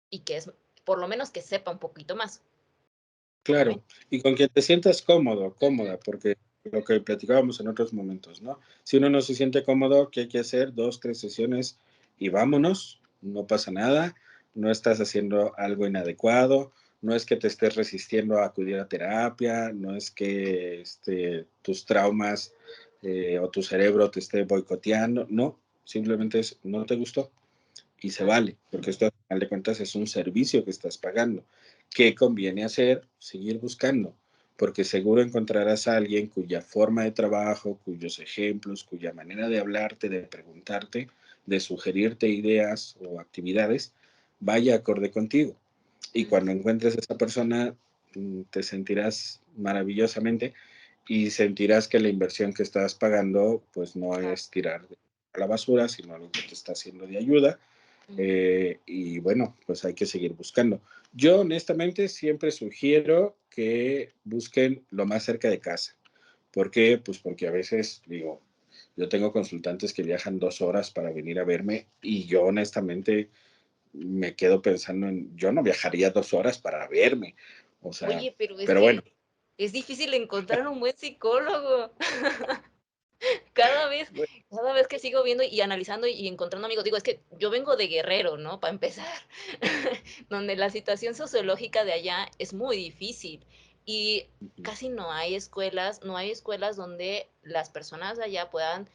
y que es por lo menos que sepa un poquito más. ¿Sí? claro. Y con quien te sientas cómodo, Uh -huh. cómoda, porque lo que platicábamos en otros momentos, ¿no? Si uno no se siente cómodo, ¿qué hay que hacer? 2, 3 sesiones y vámonos, no pasa nada, no estás haciendo algo inadecuado, no es que te estés resistiendo a acudir a terapia, no es que tus traumas o tu cerebro te esté boicoteando, no, simplemente es no te gustó y se Así. vale, porque esto al final de cuentas es un servicio que estás pagando. ¿Qué conviene hacer? Seguir buscando, porque seguro encontrarás a alguien cuya forma de trabajo, cuyos ejemplos, cuya manera de hablarte, de preguntarte, de sugerirte ideas o actividades, vaya acorde contigo. Y Ujú. cuando encuentres a esa persona, te sentirás maravillosamente y sentirás que la inversión que estás pagando, pues no Claro. es tirar a la basura, sino algo que te está haciendo de ayuda. Ujú. Y bueno, pues hay que seguir buscando. Yo honestamente siempre sugiero que busquen lo más cerca de casa. ¿Por qué? Pues porque a veces, digo, yo tengo consultantes que viajan 2 horas para venir a verme y yo honestamente me quedo pensando en, yo no viajaría 2 horas para verme. O sea, Oye, pero es pero bueno, que es difícil encontrar un buen psicólogo. Cada vez bueno, cada vez que sigo viendo y analizando y encontrando amigos, digo, es que yo vengo de Guerrero, ¿no? Para empezar, donde la situación sociológica de allá es muy difícil y ujú, casi no hay escuelas donde las personas de allá puedan,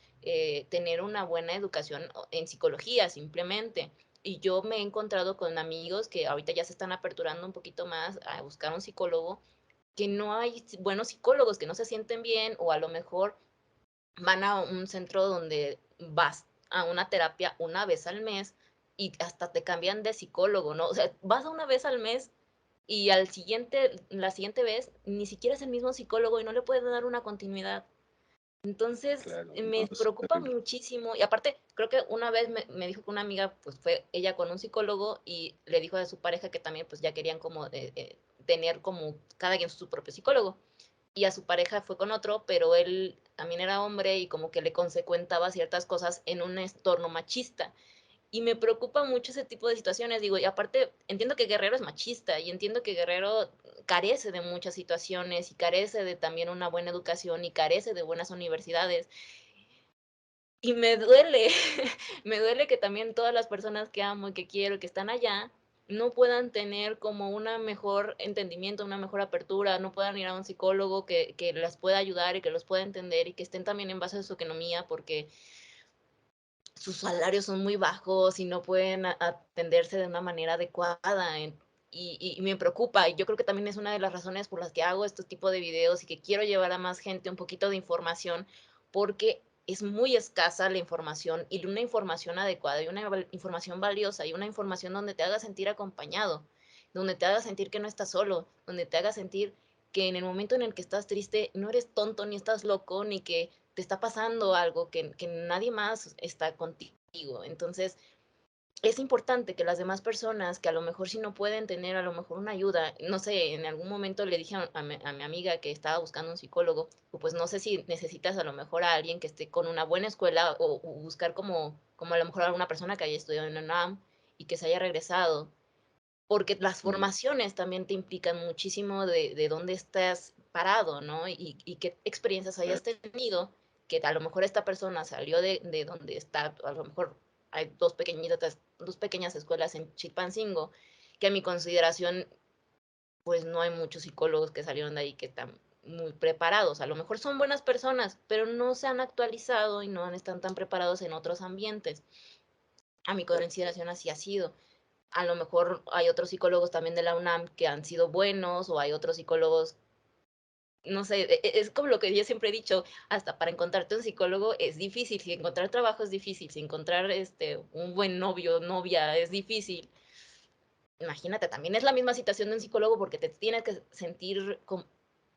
tener una buena educación en psicología, simplemente. Y yo me he encontrado con amigos que ahorita ya se están aperturando un poquito más a buscar un psicólogo, que no hay buenos psicólogos, que no se sienten bien, o a lo mejor van a un centro donde vas a una terapia una vez al mes y hasta te cambian de psicólogo, ¿no? O sea, vas a una vez al mes y la siguiente vez ni siquiera es el mismo psicólogo y no le puedes dar una continuidad. Entonces, claro, no, me es preocupa terrible. muchísimo y aparte, creo que una vez me dijo que una amiga, pues fue ella con un psicólogo y le dijo a su pareja que también pues ya querían como tener como cada quien su propio psicólogo y a su pareja fue con otro, pero él también era hombre y como que le consecuentaba ciertas cosas en un entorno machista. Y me preocupa mucho ese tipo de situaciones, digo, y aparte entiendo que Guerrero es machista y entiendo que Guerrero carece de muchas situaciones y carece de también una buena educación y carece de buenas universidades. Y me duele, me duele que también todas las personas que amo y que quiero, que están allá, no puedan tener como una mejor entendimiento, una mejor apertura, no puedan ir a un psicólogo que las pueda ayudar y que los pueda entender y que estén también en base a su economía, porque sus salarios son muy bajos y no pueden atenderse de una manera adecuada. Y me preocupa, y yo creo que también es una de las razones por las que hago este tipo de videos y que quiero llevar a más gente un poquito de información, porque es muy escasa la información y una información adecuada y una información valiosa y una información donde te haga sentir acompañado, donde te haga sentir que no estás solo, donde te haga sentir que en el momento en el que estás triste no eres tonto ni estás loco ni que te está pasando algo que nadie más está contigo. Entonces, es importante que las demás personas que a lo mejor sí no pueden tener a lo mejor una ayuda, no sé, en algún momento le dije a mi amiga que estaba buscando un psicólogo, o pues no sé si necesitas a lo mejor a alguien que esté con una buena escuela o buscar como a lo mejor alguna persona que haya estudiado en la UNAM y que se haya regresado, porque las Ujú, formaciones también te implican muchísimo de dónde estás parado, ¿no? Y qué experiencias hayas claro, tenido, que a lo mejor esta persona salió de donde está, a lo mejor hay dos pequeñas escuelas en Chilpancingo, que a mi consideración, pues no hay muchos psicólogos que salieron de ahí que están muy preparados. A lo mejor son buenas personas, pero no se han actualizado y no están tan preparados en otros ambientes. A mi claro. consideración así ha sido. A lo mejor hay otros psicólogos también de la UNAM que han sido buenos, o hay otros psicólogos, no sé, es como lo que yo siempre he dicho, hasta para encontrarte un psicólogo es difícil, si encontrar trabajo es difícil, si encontrar un buen novio, novia es difícil. Imagínate, también es la misma situación de un psicólogo porque te tienes que sentir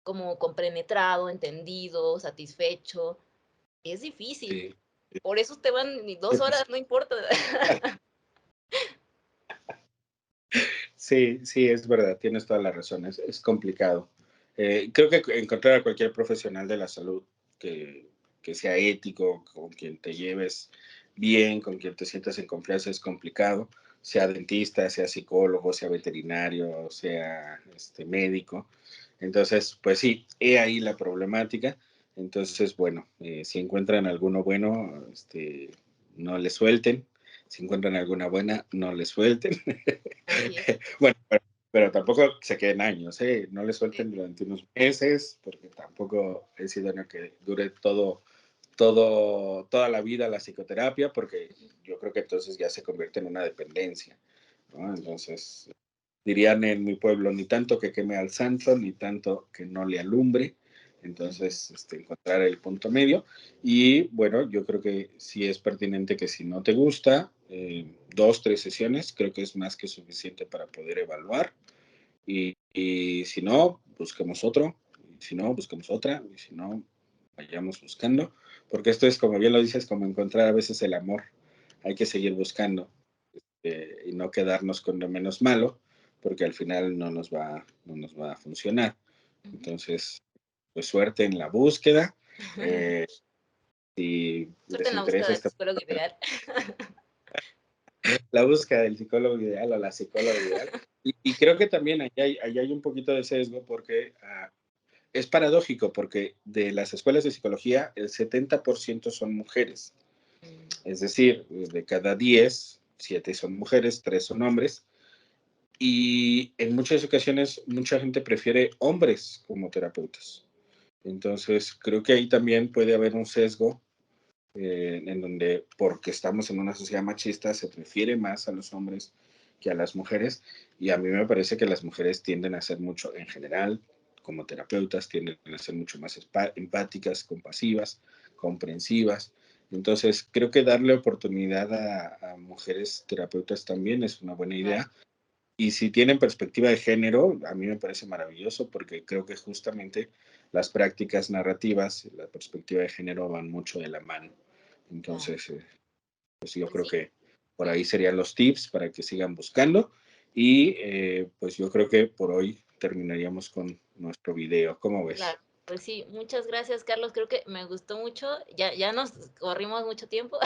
como compenetrado, entendido, satisfecho. Es difícil. Sí, Por eso te van ni sí, 2 horas, pues, no importa. sí, sí, es verdad, tienes toda la razón, es complicado. Creo que encontrar a cualquier profesional de la salud que, que sea ético, con quien te lleves bien, con quien te sientas en confianza es complicado, sea dentista, sea psicólogo, sea veterinario, sea médico. Entonces, pues sí, he ahí la problemática. Entonces, bueno, si encuentran alguno bueno, no le suelten. Si encuentran alguna buena, no le suelten. Así es. Bueno, pero tampoco se queden años, ¿eh? No le Sí, suelten durante unos meses, porque tampoco es idóneo que dure toda la vida la psicoterapia, porque yo creo que entonces ya se convierte en una dependencia, ¿no? Entonces, dirían en mi pueblo, ni tanto que queme al santo, ni tanto que no le alumbre. Ujú. Entonces, encontrar el punto medio. Y bueno, yo creo que sí es pertinente que si no te gusta, 2, 3 sesiones, creo que es más que suficiente para poder evaluar. Y si no, busquemos otro. Y si no, busquemos otra. Y si no, vayamos buscando. Porque esto es, como bien lo dices, como encontrar a veces el amor. Hay que seguir buscando y no quedarnos con lo menos malo, porque al final no nos va a funcionar. Ujú. Entonces, pues suerte en la búsqueda. Eh, si Suerte les en la búsqueda interesa del psicólogo ideal. la búsqueda del psicólogo ideal o la psicóloga ideal. Y creo que también ahí hay un poquito de sesgo porque es paradójico, porque de las escuelas de psicología el 70% son mujeres. Mm, Es decir, de cada 10, 7 son mujeres, 3 son hombres. Y en muchas ocasiones mucha gente prefiere hombres como terapeutas. Entonces, creo que ahí también puede haber un sesgo en donde, porque estamos en una sociedad machista, se prefiere más a los hombres que a las mujeres. Y a mí me parece que las mujeres tienden a ser mucho, en general, como terapeutas, tienden a ser mucho más empáticas, compasivas, comprensivas. Entonces, creo que darle oportunidad a mujeres terapeutas también es una buena claro, idea. Y si tienen perspectiva de género, a mí me parece maravilloso porque creo que justamente las prácticas narrativas, la perspectiva de género van mucho de la mano. claro. Entonces, pues yo Pues creo sí. que por ahí serían los tips para que sigan buscando. Y pues yo creo que por hoy terminaríamos con nuestro video. ¿Cómo Claro, ves? pues sí, muchas gracias, Carlos. Creo que me gustó mucho. Ya nos corrimos mucho tiempo.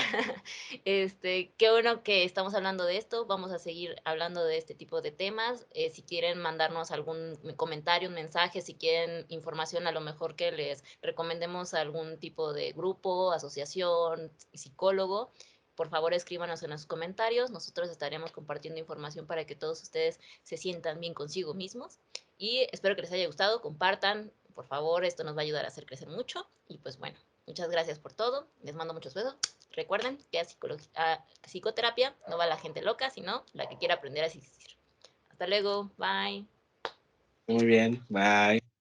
Qué bueno que estamos hablando de esto. Vamos a seguir hablando de este tipo de temas. Si quieren mandarnos algún comentario, un mensaje, si quieren información, a lo mejor que les recomendemos algún tipo de grupo, asociación, psicólogo. Por favor, escríbanos en los comentarios. Nosotros estaremos compartiendo información para que todos ustedes se sientan bien consigo mismos. Y espero que les haya gustado, compartan, por favor, esto nos va a ayudar a hacer crecer mucho. Y pues bueno, muchas gracias por todo, les mando muchos besos. Recuerden que a psicoterapia no va la gente loca, sino la que quiere aprender a existir. Hasta luego, bye. Muy bien, bye.